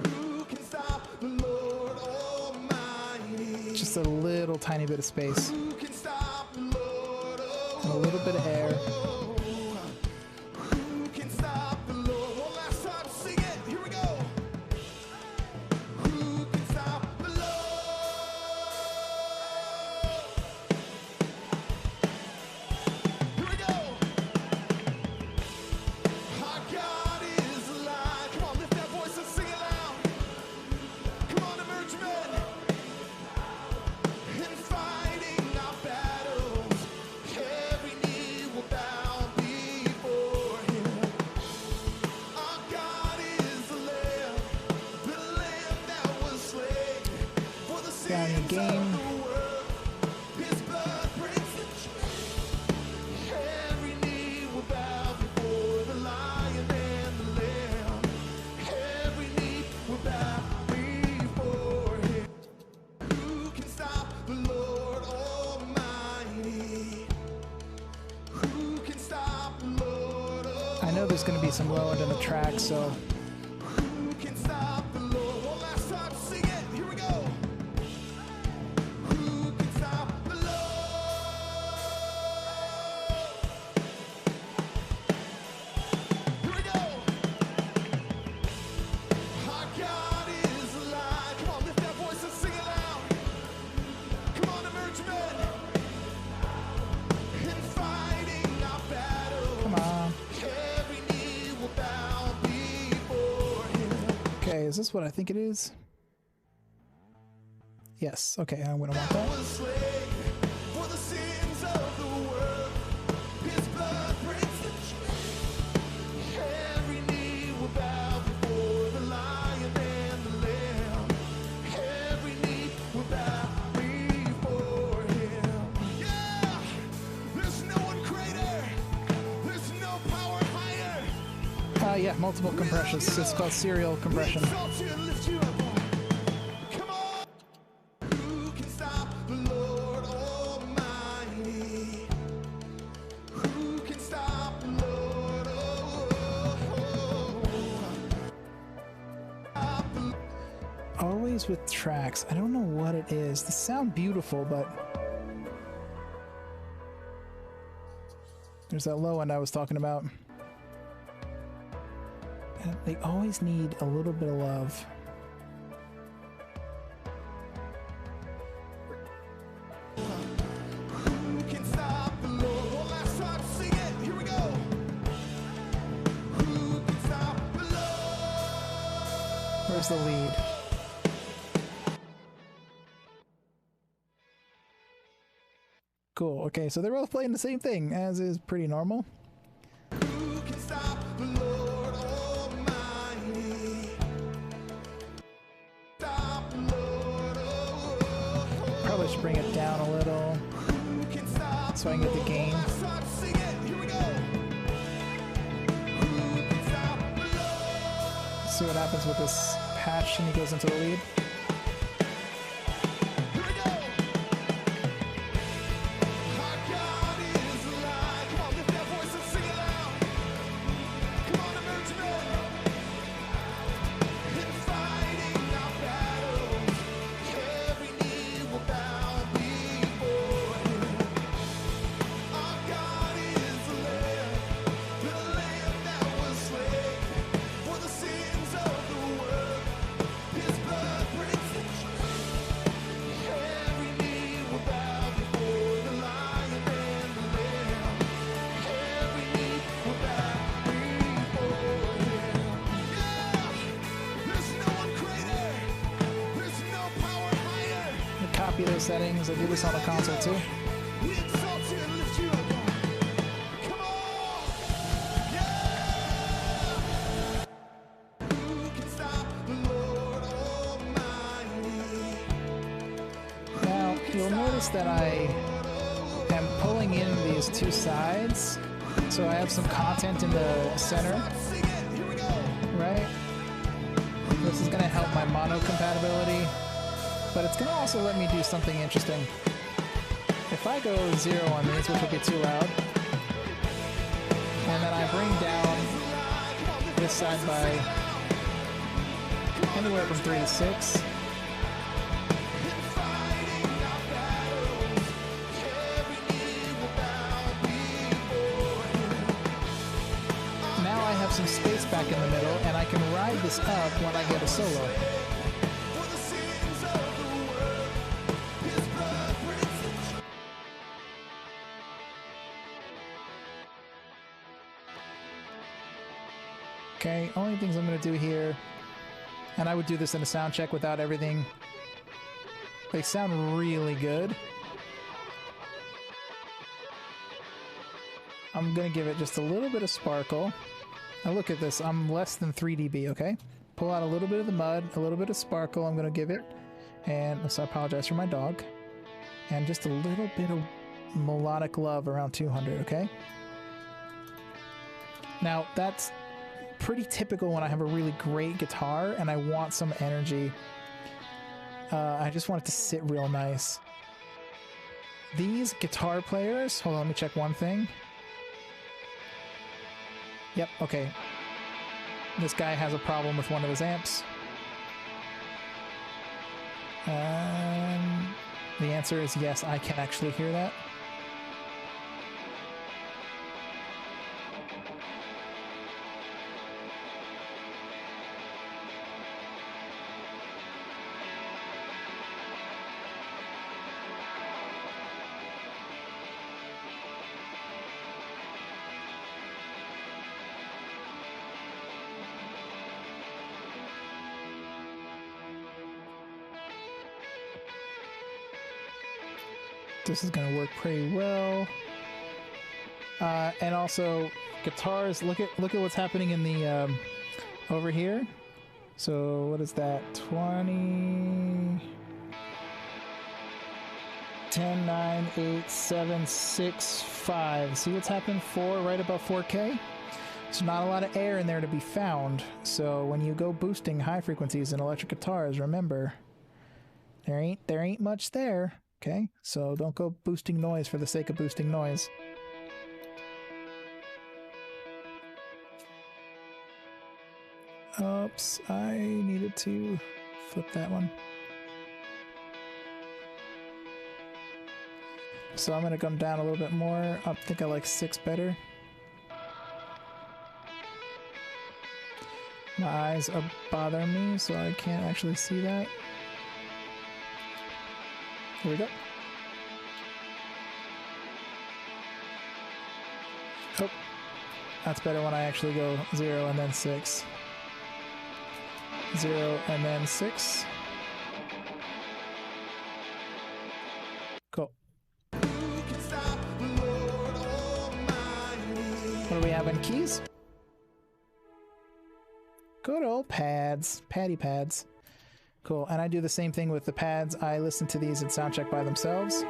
Who can stop the Lord Almighty? Just a little tiny bit of space. Who can stop the Lord? And a little bit of air. Who can stop the Lord? One last time, sing it. Here we go. Who can stop the Lord? Here we go. Our God is alive. Come on, lift that voice and sing it loud. Come on, emerge men. In fighting our battles, every knee will bow before him. Our God is the Lamb that was slain for the Down your sins game. of the world. His blood breaks the chain. Every knee will bow before the Lion and the Lamb. Every knee will bow before him. Who can stop the Lord Almighty? Who can stop the Lord Almighty? I know there's going to be some low end in the track, so Who can stop the Lord? One last time, sing it. Here we go. Who can stop the Lord? Here we go. Our God is alive. Come on, lift that voice and sing it loud. Come on, emerge men. In fighting our battles, come on. every knee will bow before him. Okay, is this what I think it is? Yes, okay, I'm going to want that. Was slain for the sins of the world. His blood breaks the chain. Every knee will bow before the Lion and the Lamb. Every knee will bow before him. Yeah, there's no one greater. There's no power higher. Yeah, multiple compressions. It's called serial compression. Exalt you and lift you up. Come on. Who can stop the Lord Almighty? Who can stop the Lord? Always with tracks. I don't know what it is. They sound beautiful, but there's that low end I was talking about. And they always need a little bit of love. Who can stop the Lord? One last time, sing it. Here we go. Who can stop the Lord? Where's the lead? Cool. Okay, so they're both playing the same thing, as is pretty normal. Who can stop the Lord Almighty? Stop the Lord. Probably should bring it down a little Who can stop so I can get the gain. last time, sing it. Here we go. Who can stop the Lord? See what happens with this patch and he goes into the lead. Here we go. Our God is alive. Come on, lift that voice and sing it loud. Come on, emerge men. In fighting our battles, every knee will bow before Him. Our God is the Lamb that was slain for the sins of the world. His blood breaks the chain. Every knee will bow before the Lion and the Lamb. Every knee will bow before Him. Yeah, there's no one greater. There's no power higher. I copy those settings. I do this on the console too. We exalt you and lift you up. Come on, yeah. Who can stop the Lord Almighty? Now, you'll notice that I am pulling in these two sides, so I have some content in the center, Sing it. Here we go. right? This is going to help my mono compatibility, but it's going to also let me do something interesting. If I go 0 on these, which will be too loud, and then I bring down this side by anywhere from 3 to 6, now I have some space back in the middle, and I can ride this up when I get a solo. For the sins of the world, His blood breaks the chain. Okay, only things I'm going to do here, and I would do this in a sound check without everything. They sound really good. I'm going to give it just a little bit of sparkle. Now look at this, I'm less than 3 dB, okay? Pull out a little bit of the mud, a little bit of sparkle I'm going to give it, and so I apologize for my dog. And just a little bit of melodic love around 200, okay? Now that's pretty typical when I have a really great guitar and I want some energy. I just want it to sit real nice. These guitar players, hold on, let me check one thing. Yep, okay. This guy has a problem with one of his amps. The answer is yes, I can actually hear that. This is going to work pretty well. And also guitars, look at what's happening in the over here. So what is that? 20 10 9 8 7 6 5. See what's happened? 4 right above 4K. There's not a lot of air in there to be found, so when you go boosting high frequencies in electric guitars, remember, there ain't much there, okay? So don't go boosting noise for the sake of boosting noise. Oops, I needed to flip that one. So I'm gonna come down a little bit more. I think I like 6 better. My eyes are bothering me, so I can't actually see that. Here we go. Oh, that's better when I actually go 0 and then 6. 0 and then 6. Cool. What do we have in keys? Good old pads. Paddy pads. Cool. And I do the same thing with the pads. I listen to these in soundcheck by themselves.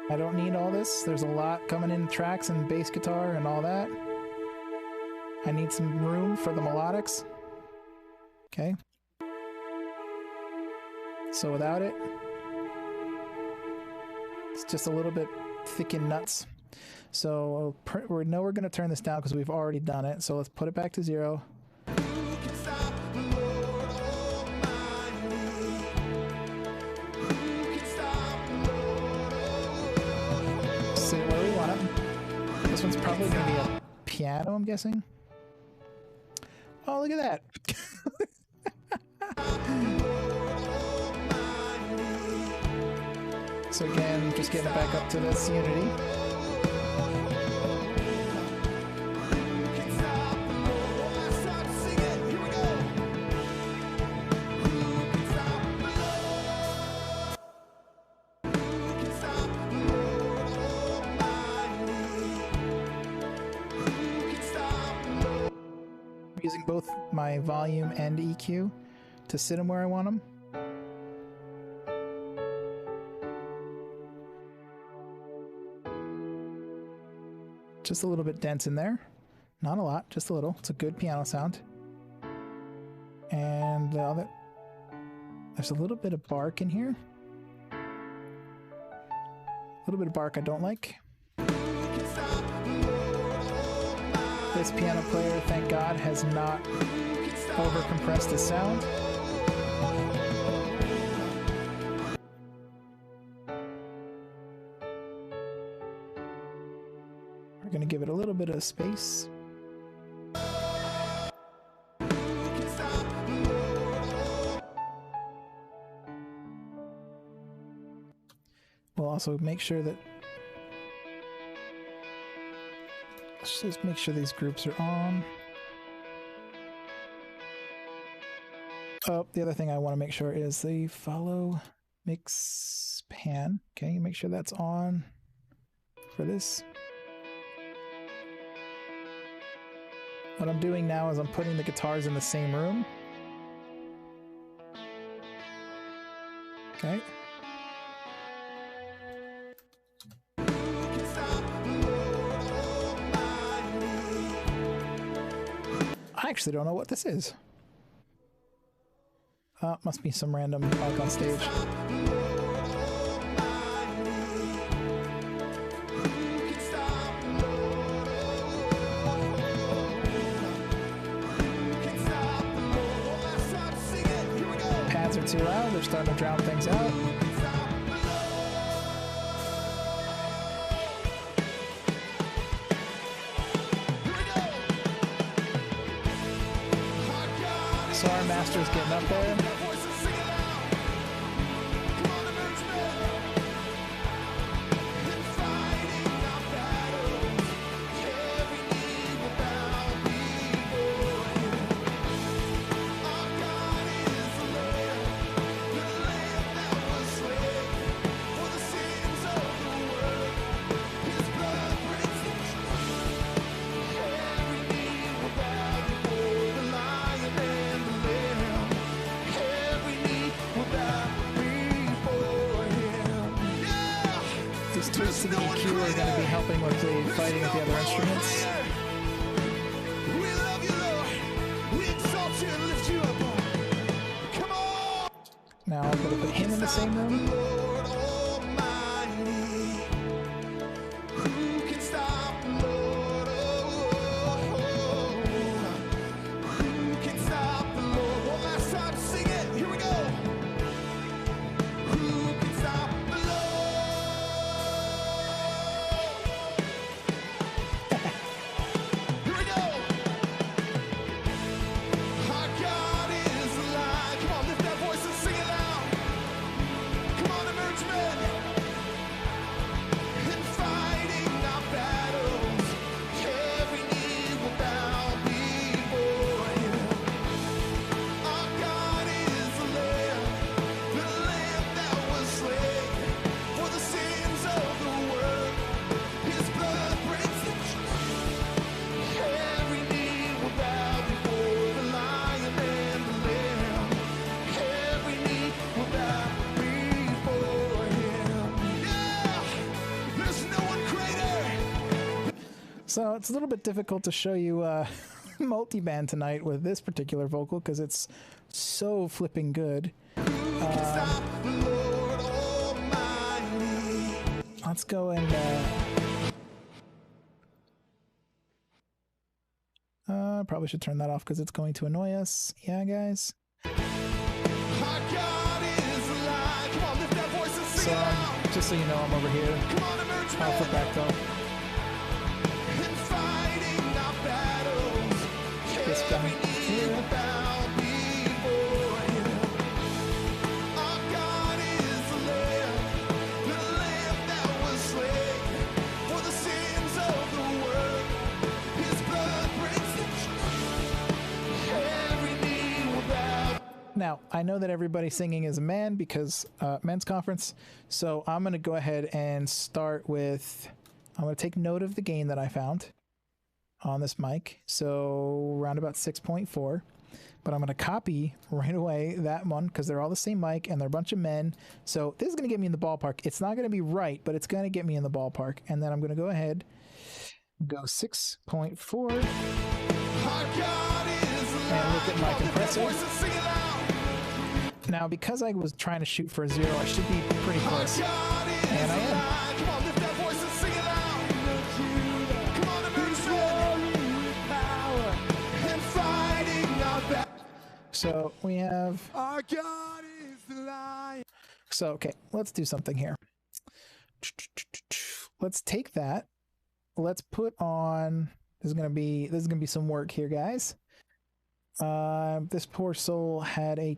I don't need all this. There's a lot coming in tracks and bass guitar and all that. I need some room for the melodics. Okay. So without it, it's just a little bit thick and nuts. So we know we're going to turn this down because we've already done it. So let's put it back to 0. Sit where we want it. This one's probably going to be a piano, I'm guessing. Oh, look at that. So again, just getting it back up to this unity. I'm using both my volume and EQ to sit them where I want them. Just a little bit dense in there. Not a lot, just a little. It's a good piano sound. And the other, there's a little bit of bark in here. A little bit of bark I don't like. This piano player, thank God, has not over-compressed the sound. We're going to give it a little bit of space. We'll also make sure that, let's just make sure these groups are on. Oh, the other thing I want to make sure is the follow mix pan. Okay, make sure that's on for this. What I'm doing now is I'm putting the guitars in the same room. Okay. I actually don't know what this is. Must be some random mic on stage. Pads are too loud, they're starting to drown things out. So our master's getting up there. are going to be helping with the fighting of the other instruments. We love you, Lord. We exalt you and lift you up. Come on. Now I'm going to put him in the same room. Lord Almighty. Who can stop the Lord? Who can stop the Lord? One last time, sing it. Here we go. Who can stop the Lord? Here we go. Our God is alive. Come on, lift that voice and sing it loud. Come on, emerge men. In fighting our battles, every knee will bow before Him. Our God is the Lamb that was slain for the sins of the world. His blood breaks the chains. Every knee will bow before the Lion and the Lamb. Every knee will bow before Him. Yeah, there's no one greater. So it's a little bit difficult to show you multi-band tonight with this particular vocal because it's so flipping good. Who can stop the Lord Almighty? Let's go and probably should turn that off because it's going to annoy us. Yeah, guys. Our God is alive. Come on, lift that voice and sing So it out. just so you know, I'm over here. Come on, emerge I'll flip men. back though. In fighting our battles, This guy every knee here. will bow before Him. Our God is the Lamb that was slain for the sins of the world. His blood breaks the chains. Every knee will bow. Now, I know that everybody singing is a man because men's conference. So I'm going to go ahead and start with, I'm going to take note of the gain that I found on this mic. So around about 6.4. But I'm going to copy right away that one because they're all the same mic and they're a bunch of men. So this is going to get me in the ballpark. It's not going to be right, but it's going to get me in the ballpark. And then I'm going to go ahead, go 6.4. Our God is alive. And look at my Come on, lift that compressor. voice and sing it loud. Now, because I was trying to shoot for a 0, I should be pretty close. God is And I am. alive. Come on, lift that voice and sing it loud. Come on, emerge men. Power and fighting our battle. So we have, Our God is the Lion. so okay, let's do something here. Let's take that. Let's put on, this is gonna be some work here, guys. This poor soul had a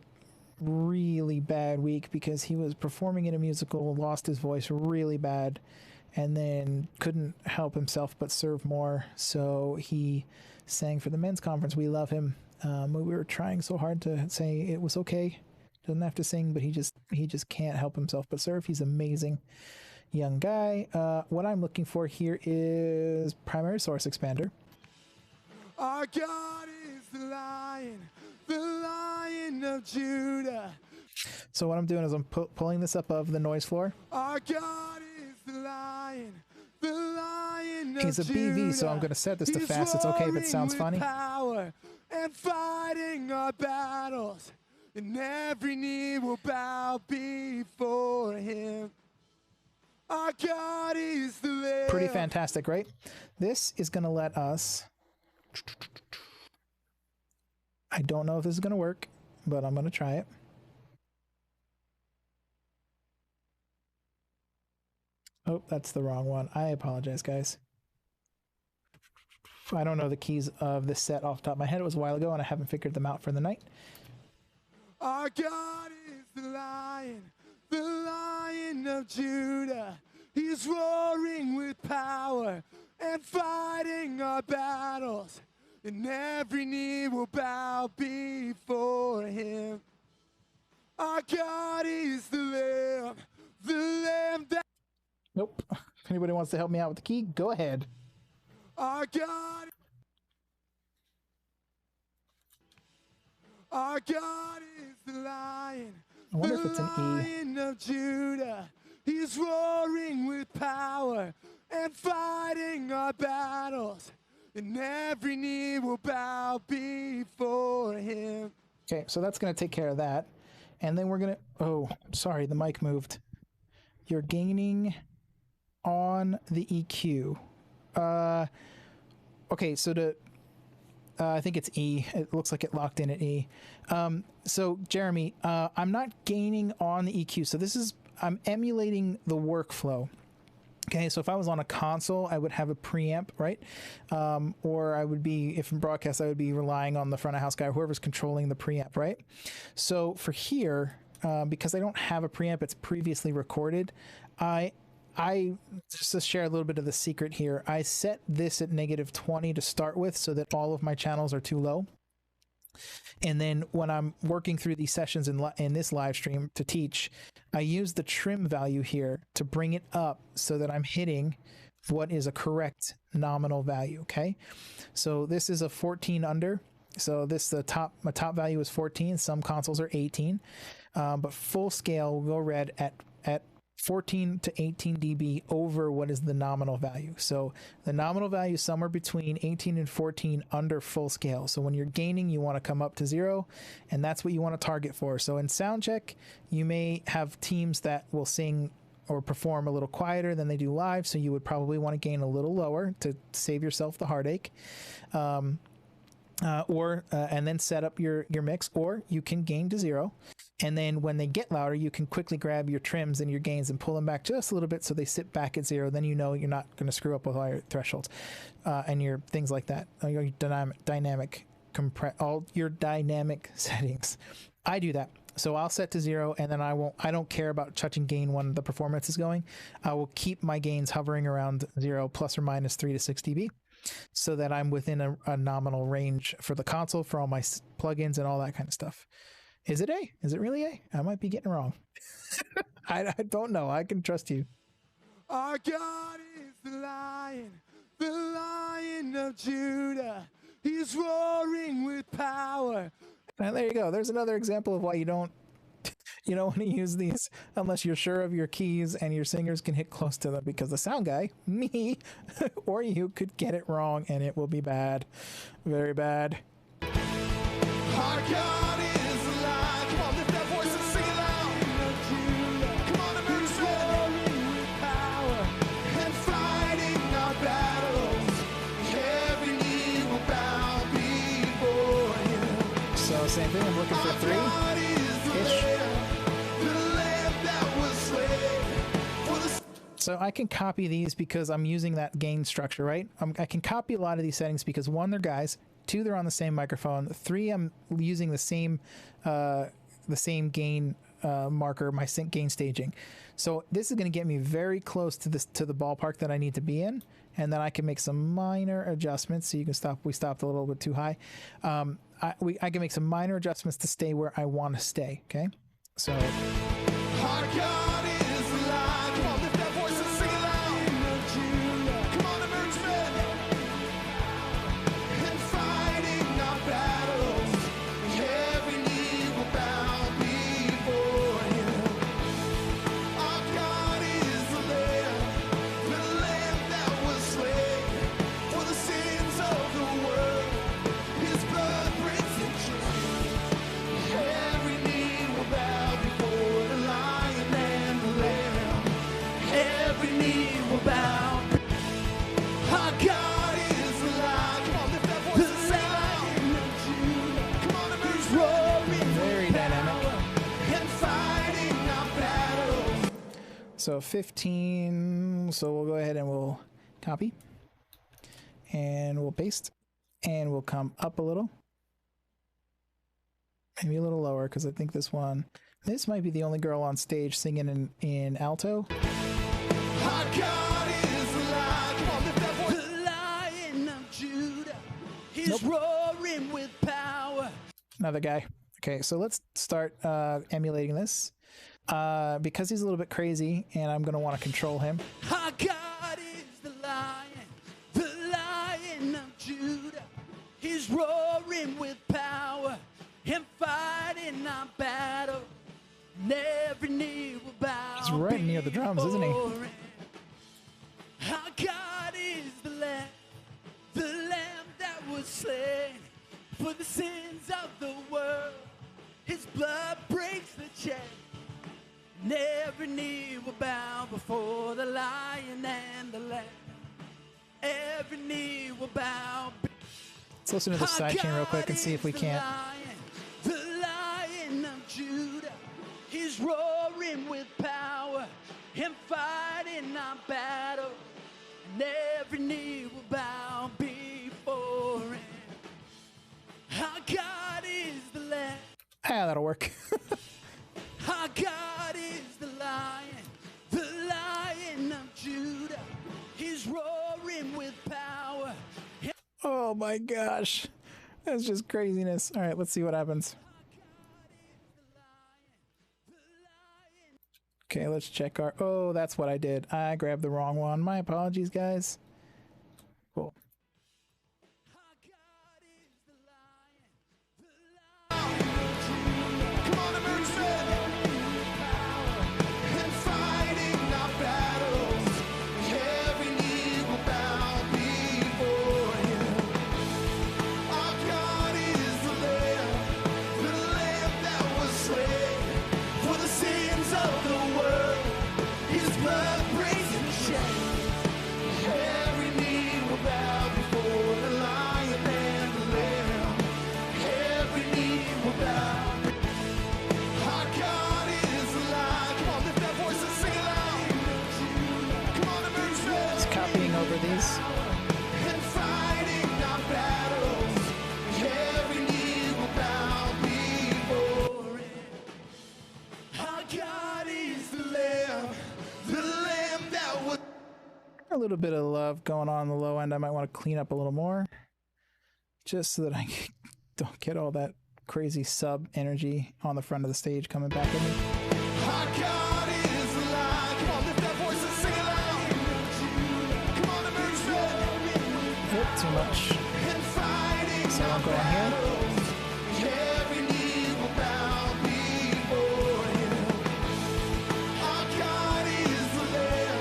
really bad week because he was performing in a musical, lost his voice really bad, and then couldn't help himself but serve more. So he sang for the men's conference. We love him. We were trying so hard to say it was okay. Doesn't have to sing, but he just can't help himself but serve. He's amazing young guy. What I'm looking for here is primary source expander. Our God is the Lion of Judah. So what I'm doing is I'm pulling this up of the noise floor. Our God is the Lion of He's a BV, so I'm going to set this to He's fast. It's okay if it sounds roaring funny. with power and fighting our battles, and every knee will bow before Him. Our God is the Lamb. Pretty fantastic, right? This is going to let us, I don't know if this is going to work, but I'm going to try it. Oh, that's the wrong one. I apologize, guys. I don't know the keys of this set off the top of my head. It was a while ago, and I haven't figured them out for the night. Our God is the Lion of Judah. He's roaring with power and fighting our battles, and every knee will bow before Him. Our God is the Lamb that. Nope. If anybody wants to help me out with the key, go ahead. Our God is the Lion. I wonder if it's an E. Lion of Judah. He's roaring with power and fighting our battles, and every knee will bow before him. Okay, so that's going to take care of that. And then we're going to... Oh, sorry, the mic moved. You're gaining on the EQ. Okay, so to... I think it's E. It looks like it locked in at E. So, Jeremy, I'm not gaining on the EQ. So this is... I'm emulating the workflow. Okay, so if I was on a console, I would have a preamp, right? Or I would be, if in broadcast, I would be relying on the front of house guy, whoever's controlling the preamp, right? So for here, because I don't have a preamp, it's previously recorded, I just to share a little bit of the secret here, I set this at -20 to start with so that all of my channels are too low. And then when I'm working through these sessions in this live stream to teach, I use the trim value here to bring it up so that I'm hitting what is a correct nominal value. Okay, so this is a 14 under. So this my top value is 14. Some consoles are 18, but full scale will go red at 14 to 18 dB over what is the nominal value. So the nominal value is somewhere between 18 and 14 under full scale. So when you're gaining, you want to come up to 0, and that's what you want to target for. So in sound check, you may have teams that will sing or perform a little quieter than they do live, so you would probably want to gain a little lower to save yourself the heartache. And then set up your mix, or you can gain to 0, and then when they get louder, you can quickly grab your trims and your gains and pull them back just a little bit so they sit back at 0. Then you know you're not going to screw up with all your thresholds and your things like that. Your all your dynamic settings. I do that. So I'll set to 0, and then I don't care about touching gain when the performance is going. I will keep my gains hovering around 0 plus or minus 3 to 6 dB. So that I'm within a nominal range for the console, for all my plugins and all that kind of stuff. Is it A? Is it really A? I might be getting it wrong. I don't know. I can trust you. Our God is the Lion of Judah. He's roaring with power. And there you go. There's another example of why you don't want to use these unless you're sure of your keys and your singers can hit close to them, because the sound guy, me, or you could get it wrong and it will be bad. Very bad. Our God is alive. Come on, lift that voice and sing it loud. Come on, America. Roaring with power and fighting our battles. Every knee will bow before him. So same thing. I'm looking for 3-ish. So I can copy these because I'm using that gain structure, right? I can copy a lot of these settings because 1, they're guys. 2, they're on the same microphone. 3, I'm using the same gain marker, my sync gain staging. So this is going to get me very close to the ballpark that I need to be in, and then I can make some minor adjustments. So you can stop. We stopped a little bit too high. I can make some minor adjustments to stay where I want to stay. Okay, so. Our God is alive. Come on, lift that voice and sing it loud. Come on, American. And fighting our battles. Every knee will bow before him. Our God is the Lamb that was slain for the sins of the world. His blood breaks the chains. Every knee will bow before the Lion and the Lamb. Every knee will bow. Our God is alive. Come on, lift that voice and sing loud. Come on, America. Roaring Very dynamic. and fighting our battles. So 15. So we'll go ahead and we'll copy, and we'll paste, and we'll come up a little, maybe a little lower, because I think this might be the only girl on stage singing in alto. Our God is alive. Come on, lift that voice. The Lion of Judah. He's roaring with power. Another guy. Okay, so let's start emulating this because he's a little bit crazy, and I'm going to want to control him. Our God is the Lion of Judah. He's roaring with power and fighting our battle. And every knee will bow. He's right near the drums, isn't he? before him. Our God the Lamb that was slain for the sins of the world. His blood breaks the chain, and every knee will bow before the Lion and the Lamb. Every knee will bow. Let's listen to the side chain real quick and see if we can't. The Lion of Judah, he's roaring with power and fighting our battle, and every knee will bow before him. Our God is the Lamb. Ah, that'll work. Our God is the Lion of Judah. He's roaring with power. Oh my gosh. That's just craziness. All right, let's see what happens. Okay, let's check our... Oh, that's what I did. I grabbed the wrong one. My apologies, guys. Cool. Come on, American! And fighting our battles, every knee will bow before him. Our God is the Lamb that was slain for the sins of the world. His blood breaks the chains. Every knee will bow before the Lion and the Lamb. Every knee will bow. Our God is alive. Come on, lift that voice and sing it loud. Come on, American! Just copying over these. And fighting our battles, every knee will bow before him. Our God is the Lamb that was. A little bit of love going on the low end. I might want to clean up a little more. Just so that I don't get all that crazy sub energy on the front of the stage coming back at me. Our God is alive. Come on, lift that voice and sing it loud. Come on, American! Oop, too much. And fighting So I'm going here. battles, every knee will bow before him. Our God is the Lamb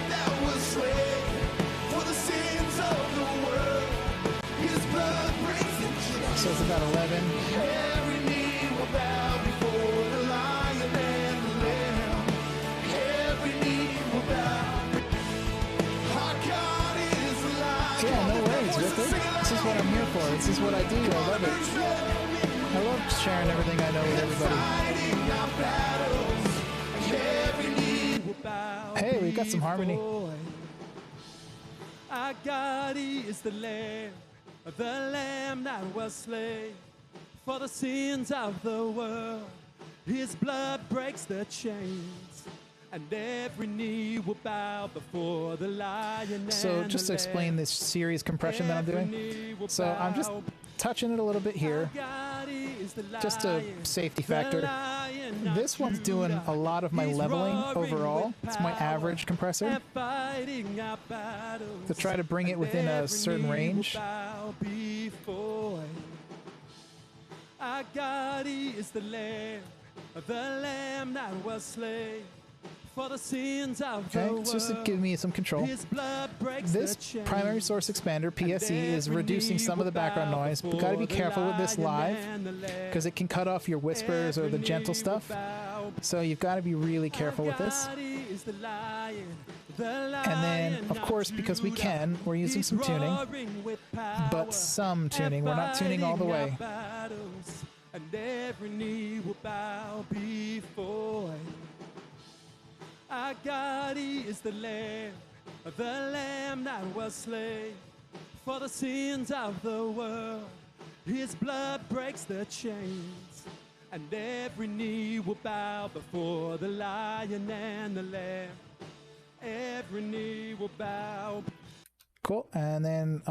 that was slain for the sins of the world. His blood breaks the chains. So it's about 11. Every knee will bow before the Lion and the Lamb. Every knee will bow. Our God is alive. Yeah, no worries, Richter. This is what I'm here for. This is what I do. I love it. I love sharing everything I know with everybody. Fighting our battles, every knee will Bow Hey, we've got some harmony. before him. Our God is the Lamb that was slain for the sins of the world. His blood breaks the chains, and every knee will bow before the Lion. So and just to the explain Lamb. this series compression that I'm Every doing. knee will So I'm just bow. touching it a little bit here. Our God is the Just a Lion, safety the factor. Lion of This one's doing Judah. a lot of my He's leveling roaring overall. with It's my power average compressor. and fighting our battles, To try to bring it and within a every certain knee will range. bow before him. Our God is the Lamb that was slain for the sins of Okay, the world. it's just to give me some control. His blood breaks This the chains, primary source expander, PSE, is and every reducing knee some of the will background bow noise, but gotta be before careful with this the live Lion and the Lamb. because it can cut off your whispers or the Every gentle knee stuff. will bow. So you've got to be really careful with this. Our God is the Lion, the And then, Lion of course, because we Judah. can, we're using He's some tuning, roaring with power but some and tuning. We're not tuning all the fighting way. our battles, and every knee will bow before him. Our God is the Lamb that was slain for the sins of the world. His blood breaks the chains, and every knee will bow before the Lion and the Lamb. Every knee will bow. Cool. And then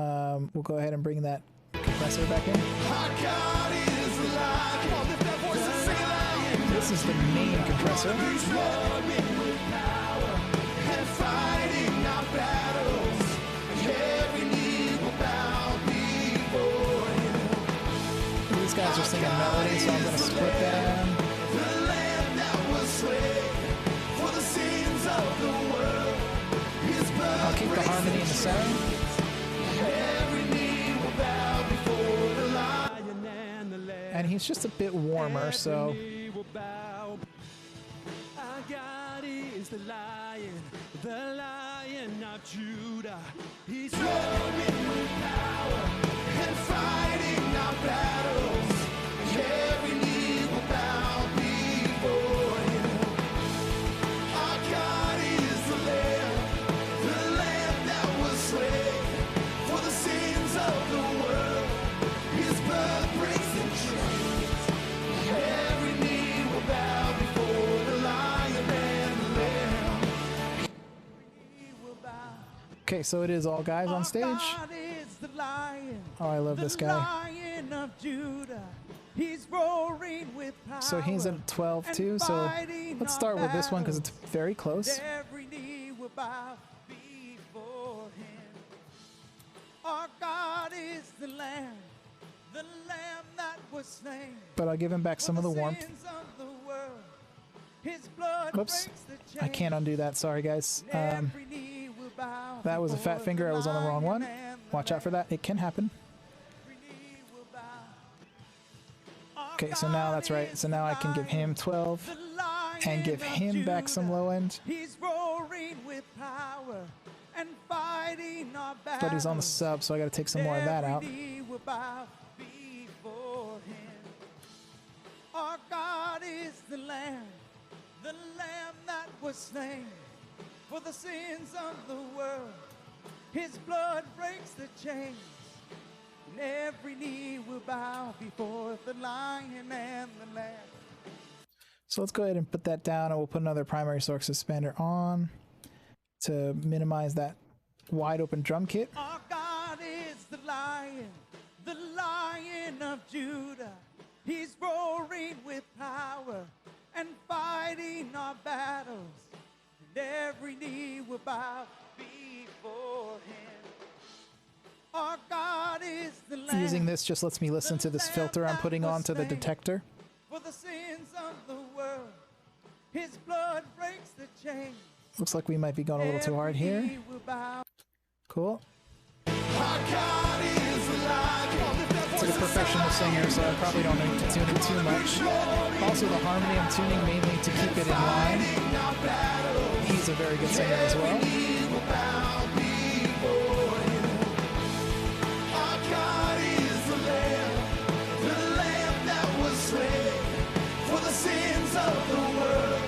we'll go ahead and bring that compressor back in. Our God is alive. Come on, lift that voice and sing it loud. This is the main compressor. He's roaring with power and fighting our battles. Every knee will bow before him. These guys are singing melody, so I'm going to split them. The Lamb that was slain for the sins of the world. His blood I'll keep the breaks harmony in the center. and he's just a bit warmer, so Every knee will bow. Our God is the Lion of Judah. He's Roaring with power and fighting our battles. Every knee will bow before him. Our God is the Lamb that was slain for the sins of the world. His blood breaks the chains. Every knee will bow before the Lion and the Lamb. Every knee will bow. okay, so it is all guys on stage. God is the Lion. Oh, I love this guy. Lion of Judah. He's roaring with power. So he's at 12 too, so let's start with this one because it's very close. Every knee will bow before him. Our God is the Lamb that was slain. But I'll give him back some of the warmth. Sins of the world. His blood Whoops. breaks the I chains. can't undo that, sorry guys. Every knee will bow That was a fat before finger, I was on the wrong one. Lion and the Watch out for that, it can happen. Every knee will bow. Our Okay, so now God that's right. is So now I can give him the 12 Lion and give of him back some Judah. low end. He's roaring with power and fighting our battles. But he's on the sub, so I gotta take some more of that out. Every knee will bow before him. Our God is the Lamb that was slain for the sins of the world. His blood breaks the chains. And every knee will bow before the Lion and the Lamb. So let's go ahead and put that down, and we'll put another primary source expander on to minimize that wide open drum kit. Our God is the Lion of Judah. He's roaring with power and fighting our battles. And every knee will bow before him. Our God is the Lamb. Using this just lets me listen to this filter I'm putting on to the detector. For the sins of the world, his blood breaks the chains. Looks like we might be going a little too hard here. Every knee will bow. Cool. Our God is alive. Come on, lift that It's like a voice and professional say, singer, so I probably don't need to tune it too much. Also, the harmony I'm tuning mainly to keep it in line. our battles. He's a very good singer as well. Knee will bow before him. Our God is the Lamb that was slain for the sins of the world.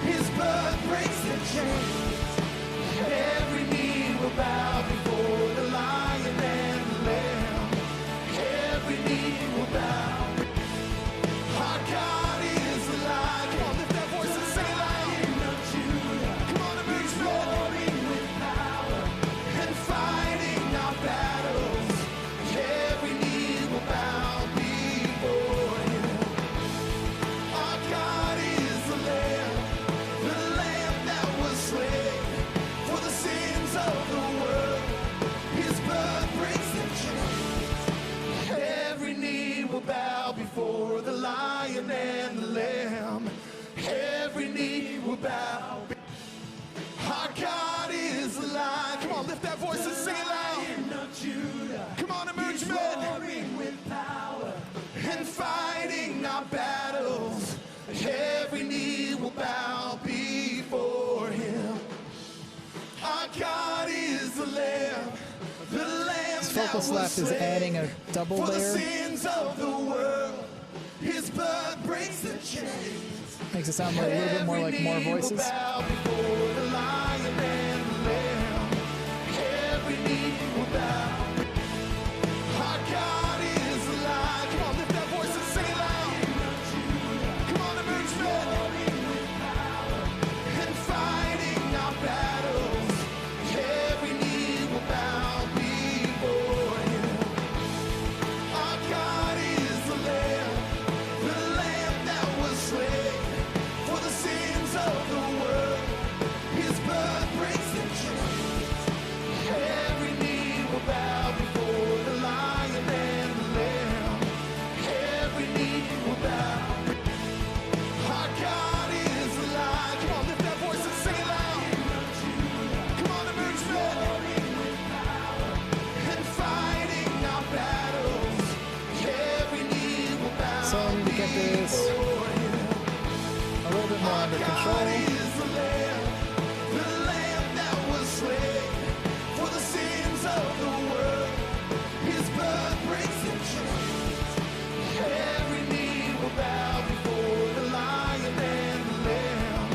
His blood breaks the chains. Every knee will bow before the Lion and the Lamb. Every knee will bow. Our God is alive. Come on, lift that voice and say Lion of Judah. Come on, He's roaring with power and fighting our battles. Every knee will bow before him. Our God is the Lamb that was slain for the sins of the world. His blood breaks the chains. Every knee will bow before the Lion and the Lamb. Every knee will bow. Our God is alive. Come on, lift that voice and sing it loud. Of Judah. Come on, emerge men. Roaring with power and fighting our battles. Every knee will bow before him. Our God is the Lamb This Focus Left is adding a double for the layer. sins of the world. His blood breaks the chains. Makes it sound like a little bit more like more voices. Bow before the Lion and the Lamb. Every knee will bow. Our God is alive. Come on, lift that voice and sing it loud. Come on, emerge men. And fighting our battles. Every knee will bow before him. Our God is the Lamb that was slain for the sins of the world. His blood breaks the chains. Every knee will bow. under control. is the Lamb that was slain for the sins of the world. His blood breaks the chains. Every knee will bow before the Lion and the Lamb.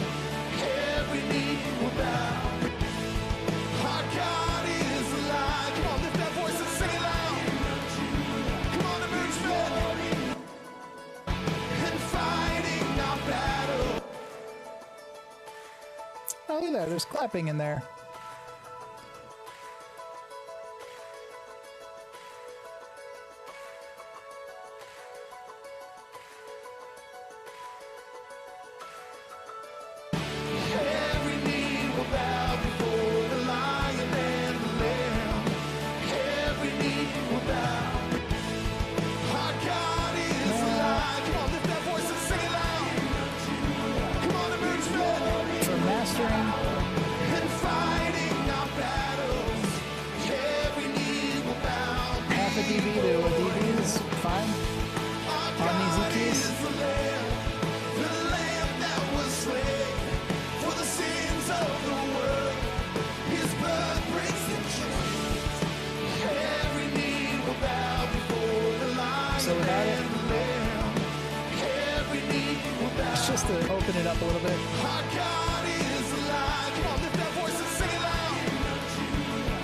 Every knee will bow. Our God is alive. Come on, lift that voice and sing it loud. Come on, Emergement. And fighting our battle. Oh, look at that. There's clapping in there. Every knee will bow before the Lion and the Lamb. Every knee will bow. Our God is alive. Come on, lift that voice and sing it loud. Come on, Emergement. For mastering, And fighting our battles. Every knee will bow. half a dB to a dB is fine. Our On these God EQs? is the Lamb that was slain for the sins of the world. His blood breaks the chains. Every knee will bow before the Lion So without it, and the Lamb. Every knee will bow. it's just to open it up a little bit. Our God is alive. Come on, lift that voice and sing it loud.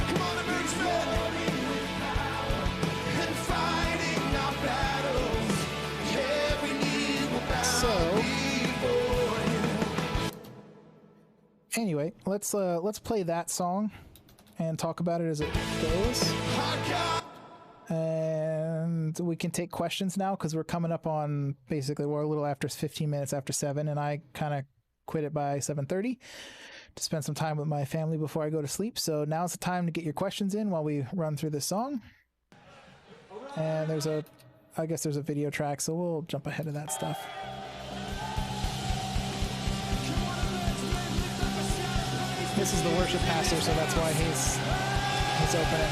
Come on, Emergement. And fighting our battles. Every knee will bow So, before him. anyway, let's play that song and talk about it as it goes. Our God. And we can take questions now because we're coming up on basically we're a little after 15 minutes after 7, and I kind of quit it by 7:30 to spend some time with my family before I go to sleep. So now's the time to get your questions in while we run through this song. And I guess there's a video track, so we'll jump ahead of that stuff. This is the worship pastor, so that's why he's opening.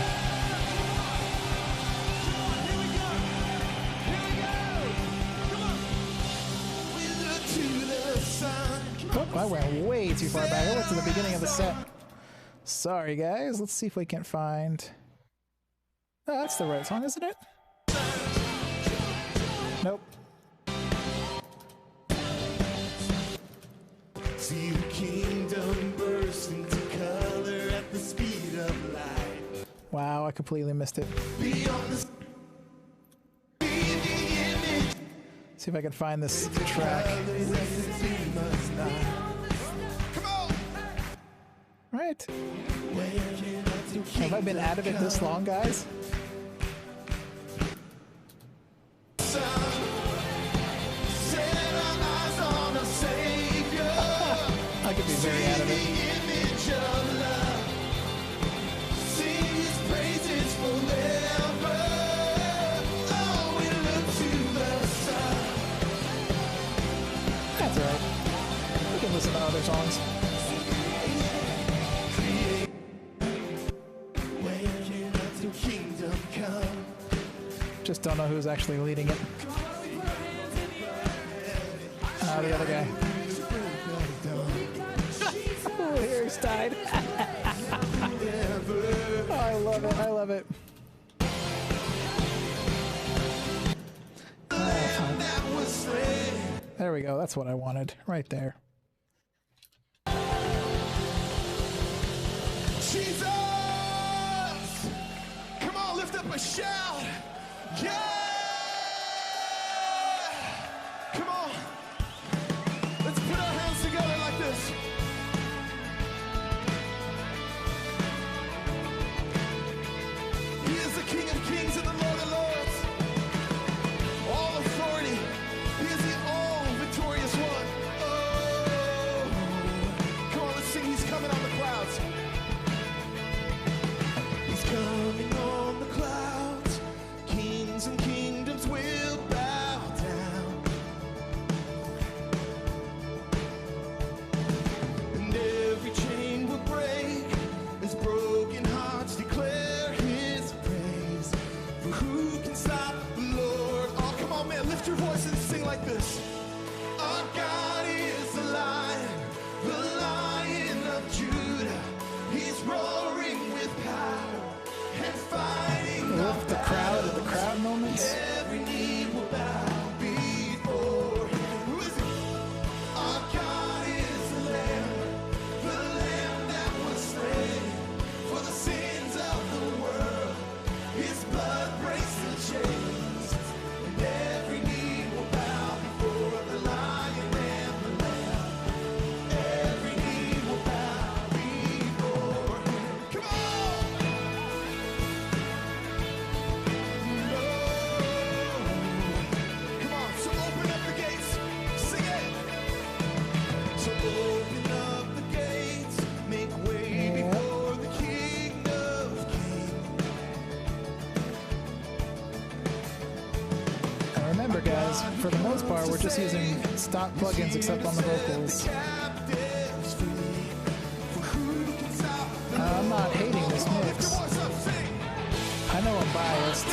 We look to the sun. Oh, I went way too far back. I went to the beginning of the set. Sorry, guys. Let's see if we can find... Oh, that's the right song, isn't it? Nope. See the kingdom burst into color at the speed of light. Wow, I completely missed it. Beyond the image. See if I can find this track. Come on. Right. Have I been out of it this long, guys? Set our eyes on a Savior. I could be very out of it. Image of love. Sing His praises forever. Oh, we look to the sun. That's alright. We can listen to other songs. Waking up to kingdom come. Just don't know who's actually leading it. The other guy. Oh, here he's died. Oh, I love it. I love it. That was slain. There we go. That's what I wanted. Right there. Jesus! Come on, lift up a shout. Yeah! Come on. Let's put our hands together like this. He is the King of Kings and the Lord of Lords. All authority. He is the all victorious one. Oh. Come on, let's sing. He's coming on the clouds. He's coming on the clouds. Kings and kingdoms will bow down. And every chain will break as broken hearts declare His praise. For who can stop the Lord? Oh, come on, man, lift your voice and sing like this. Our God is alive. because for the most part, we're just using stock plugins except on the vocals. I'm not hating this mix. I know I'm biased.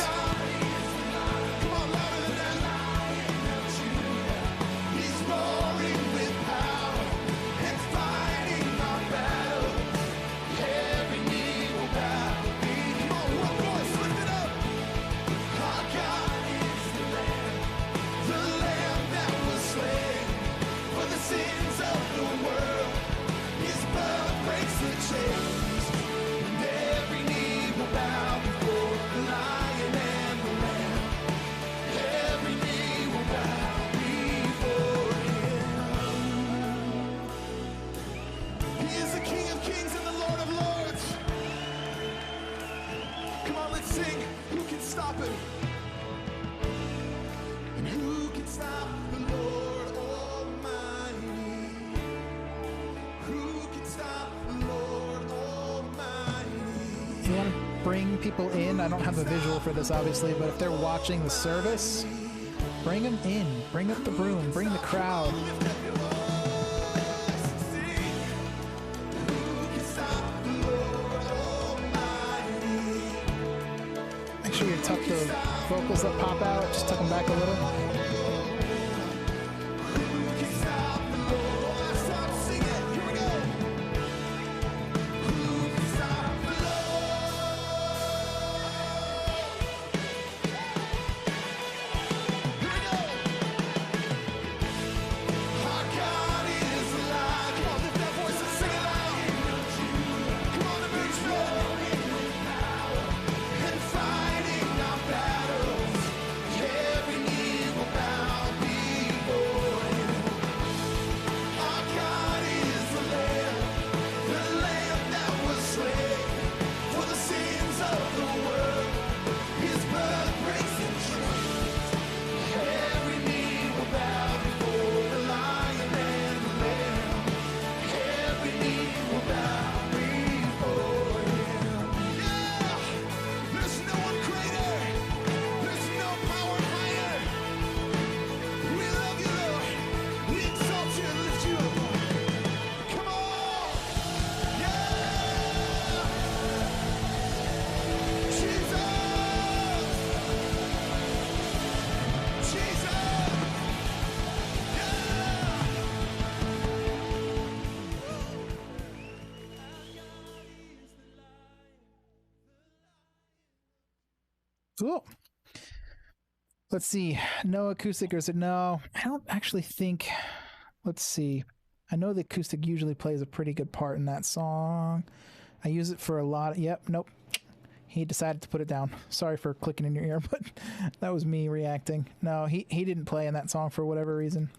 If you want to bring people in, I don't have a visual for this obviously, but if they're watching the service, bring them in, bring up the broom, bring the crowd. Make sure you tuck the vocals that pop out, just tuck them back a little. Cool. Let's see. No acoustic, or is it? No, I don't actually think. Let's see. I know the acoustic usually plays a pretty good part in that song. I use it for a lot of, yep, nope. He decided to put it down. Sorry for clicking in your ear, but that was me reacting. No, he didn't play in that song for whatever reason.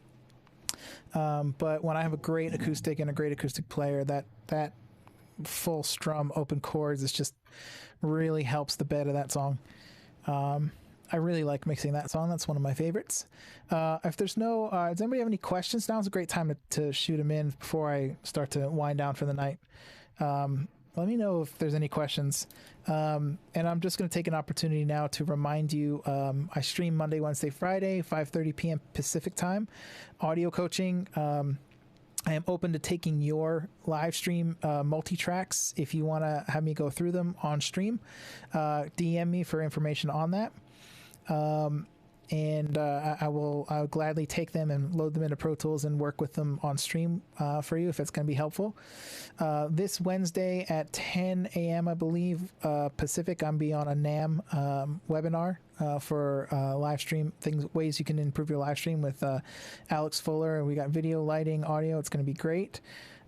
But when I have a great acoustic and a great acoustic player, that full strum open chords is just really helps the bed of that song. I really like mixing that song. That's one of my favorites. If there's no, does anybody have any questions? Now's a great time to shoot them in before I start to wind down for the night. Let me know if there's any questions. And I'm just going to take an opportunity now to remind you, I stream Monday, Wednesday, Friday, 5:30 p.m. Pacific time, audio coaching. I am open to taking your live stream multi-tracks if you want to have me go through them on stream. DM me for information on that. And I will gladly take them and load them into Pro Tools and work with them on stream for you if it's going to be helpful. This Wednesday at 10 a.m. I believe Pacific, I'm be on a NAMM webinar for live stream ways you can improve your live stream with Alex Fuller. We got video, lighting, audio. It's going to be great.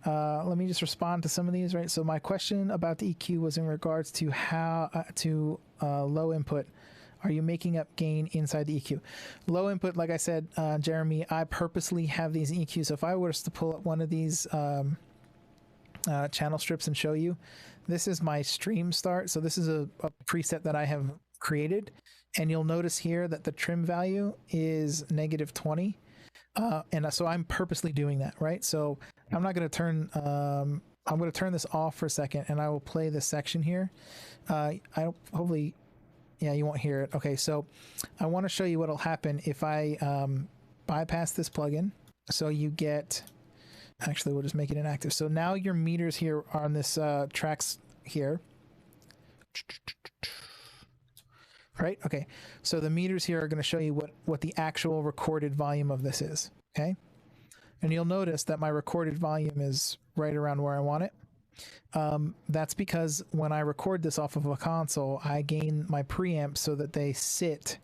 Let me just respond to some of these. Right. So my question about the EQ was in regards to how low input. Are you making up gain inside the EQ? Low input, like I said, Jeremy, I purposely have these EQs. So if I were to pull up one of these channel strips and show you, this is my stream start. So this is a preset that I have created. And you'll notice here that the trim value is -20. And so I'm purposely doing that, right? So I'm not going to turn, I'm going to turn this off for a second and I will play this section here. Hopefully Yeah, you won't hear it. Okay, so I want to show you what'll happen if I bypass this plugin. So you get, actually, we'll just make it inactive. So now your meters here on this tracks here. Right? Okay. So the meters here are going to show you what the actual recorded volume of this is. Okay. And you'll notice that my recorded volume is right around where I want it. That's because when I record this off of a console, I gain my preamps so that they sit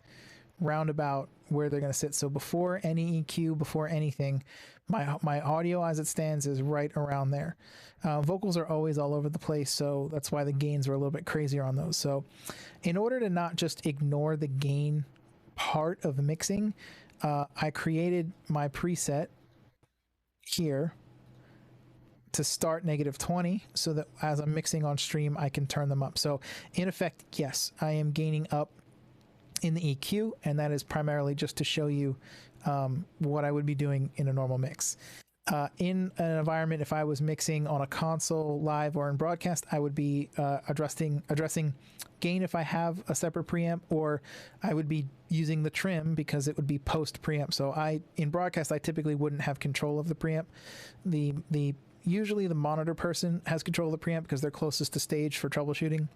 roundabout where they're going to sit. So before any EQ, before anything, my audio as it stands is right around there. Vocals are always all over the place, so that's why the gains are a little bit crazier on those. So in order to not just ignore the gain part of mixing, I created my preset here to start -20 so that as I'm mixing on stream, I can turn them up. So in effect, yes, I am gaining up in the EQ, and that is primarily just to show you what I would be doing in a normal mix. In an environment, if I was mixing on a console live or in broadcast, I would be addressing gain if I have a separate preamp, or I would be using the trim because it would be post preamp. So in broadcast, I typically wouldn't have control of the preamp. Usually the monitor person has control of the preamp because they're closest to stage for troubleshooting.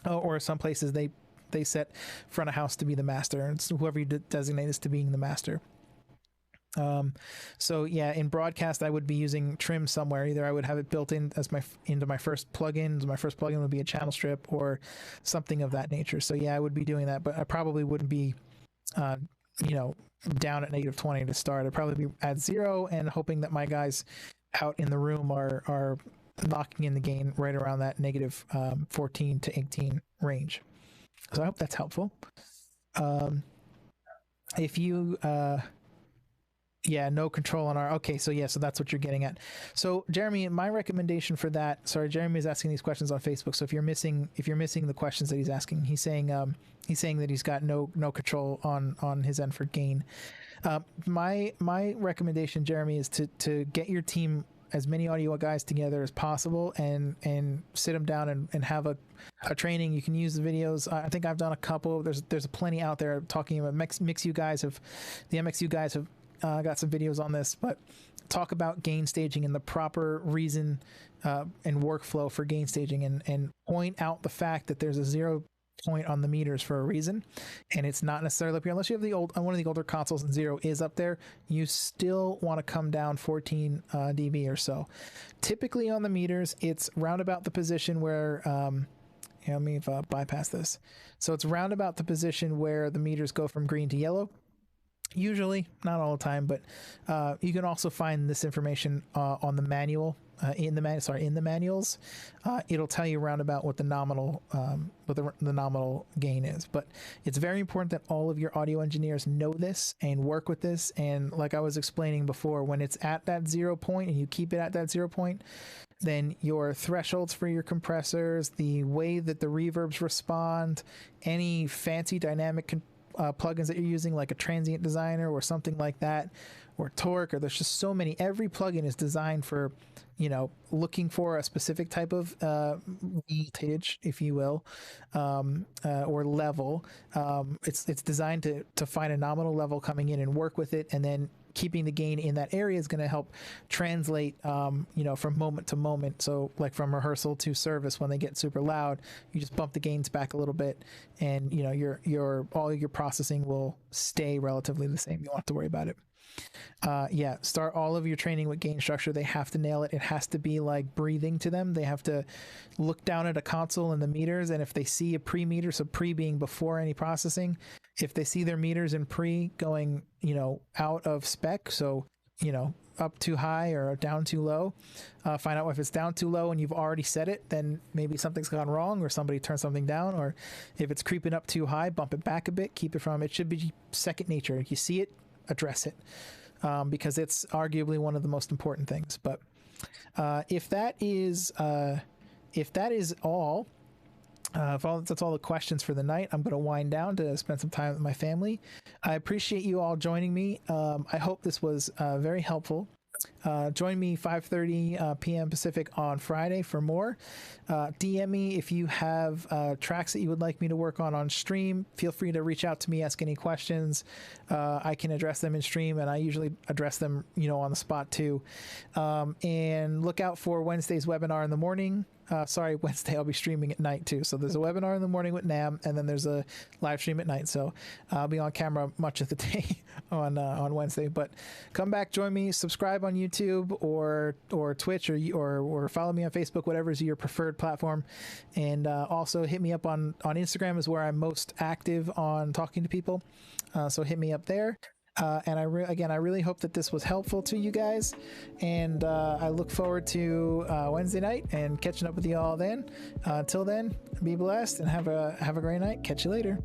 Or some places they set front of house to be the master, and it's whoever you designate as to being the master. So yeah, in broadcast, I would be using trim somewhere. Either I would have it built in as into my first plugin. My first plugin would be a channel strip or something of that nature. So yeah, I would be doing that, but I probably wouldn't be, down at -20 to start. I'd probably be at 0 and hoping that my guys out in the room are knocking in the gain right around that -14 to 18 range. So I hope that's helpful. If you, no control on our, okay, so yeah, so that's what you're getting at. So Jeremy, my recommendation for that, sorry, Jeremy is asking these questions on Facebook. So if you're missing the questions that he's asking, he's saying that he's got no control on his end for gain. My recommendation, Jeremy, is to get your team as many audio guys together as possible and sit them down and have a training. You can use the videos. I think I've done a couple. There's plenty out there talking about the MXU guys have got some videos on this, but talk about gain staging and the proper reason and workflow for gain staging, and point out the fact that there's a 0 point on the meters for a reason, and it's not necessarily up here unless you have one of the older consoles and 0 is up there. You still want to come down 14 dB or so. Typically on the meters, it's roundabout the position where let me bypass this. So it's roundabout the position where the meters go from green to yellow. Usually, not all the time, but you can also find this information on the manual. In the manuals, it'll tell you roundabout what the nominal gain is. But it's very important that all of your audio engineers know this and work with this. And like I was explaining before, when it's at that 0 point and you keep it at that 0 point, then your thresholds for your compressors, the way that the reverbs respond, any fancy dynamic plugins that you're using, like a Transient Designer or something like that, or Torque, or there's just so many. Every plugin is designed for, looking for a specific type of voltage, if you will, or level. It's designed to find a nominal level coming in and work with it, and then keeping the gain in that area is going to help translate, from moment to moment. So like from rehearsal to service, when they get super loud, you just bump the gains back a little bit, and all your processing will stay relatively the same. You don't have to worry about it. Start all of your training with gain structure. They have to nail it. It has to be like breathing to them. They have to look down at a console and the meters, and if they see a pre-meter, so pre being before any processing, if they see their meters in pre going, out of spec, so, up too high or down too low, find out if it's down too low and you've already set it, then maybe something's gone wrong or somebody turned something down. Or if it's creeping up too high, bump it back a bit, it should be second nature. You see it, address it, because it's arguably one of the most important things. But if that is all, that's all the questions for the night, I'm going to wind down to spend some time with my family. I appreciate you all joining me. I hope this was very helpful. Join me 5:30 p.m. Pacific on Friday for more. DM me if you have tracks that you would like me to work on stream. Feel free to reach out to me, ask any questions. I can address them in stream, and I usually address them, on the spot too. And look out for Wednesday's webinar in the morning. Wednesday I'll be streaming at night too. So there's a webinar in the morning with Nam, and then there's a live stream at night. So I'll be on camera much of the day on Wednesday. But come back, join me, subscribe on YouTube or Twitch or follow me on Facebook, whatever is your preferred platform. And also hit me up on Instagram is where I'm most active on talking to people. So hit me up there. And I really hope that this was helpful to you guys, and I look forward to Wednesday night and catching up with you all then. Until then, be blessed and have a great night. Catch you later.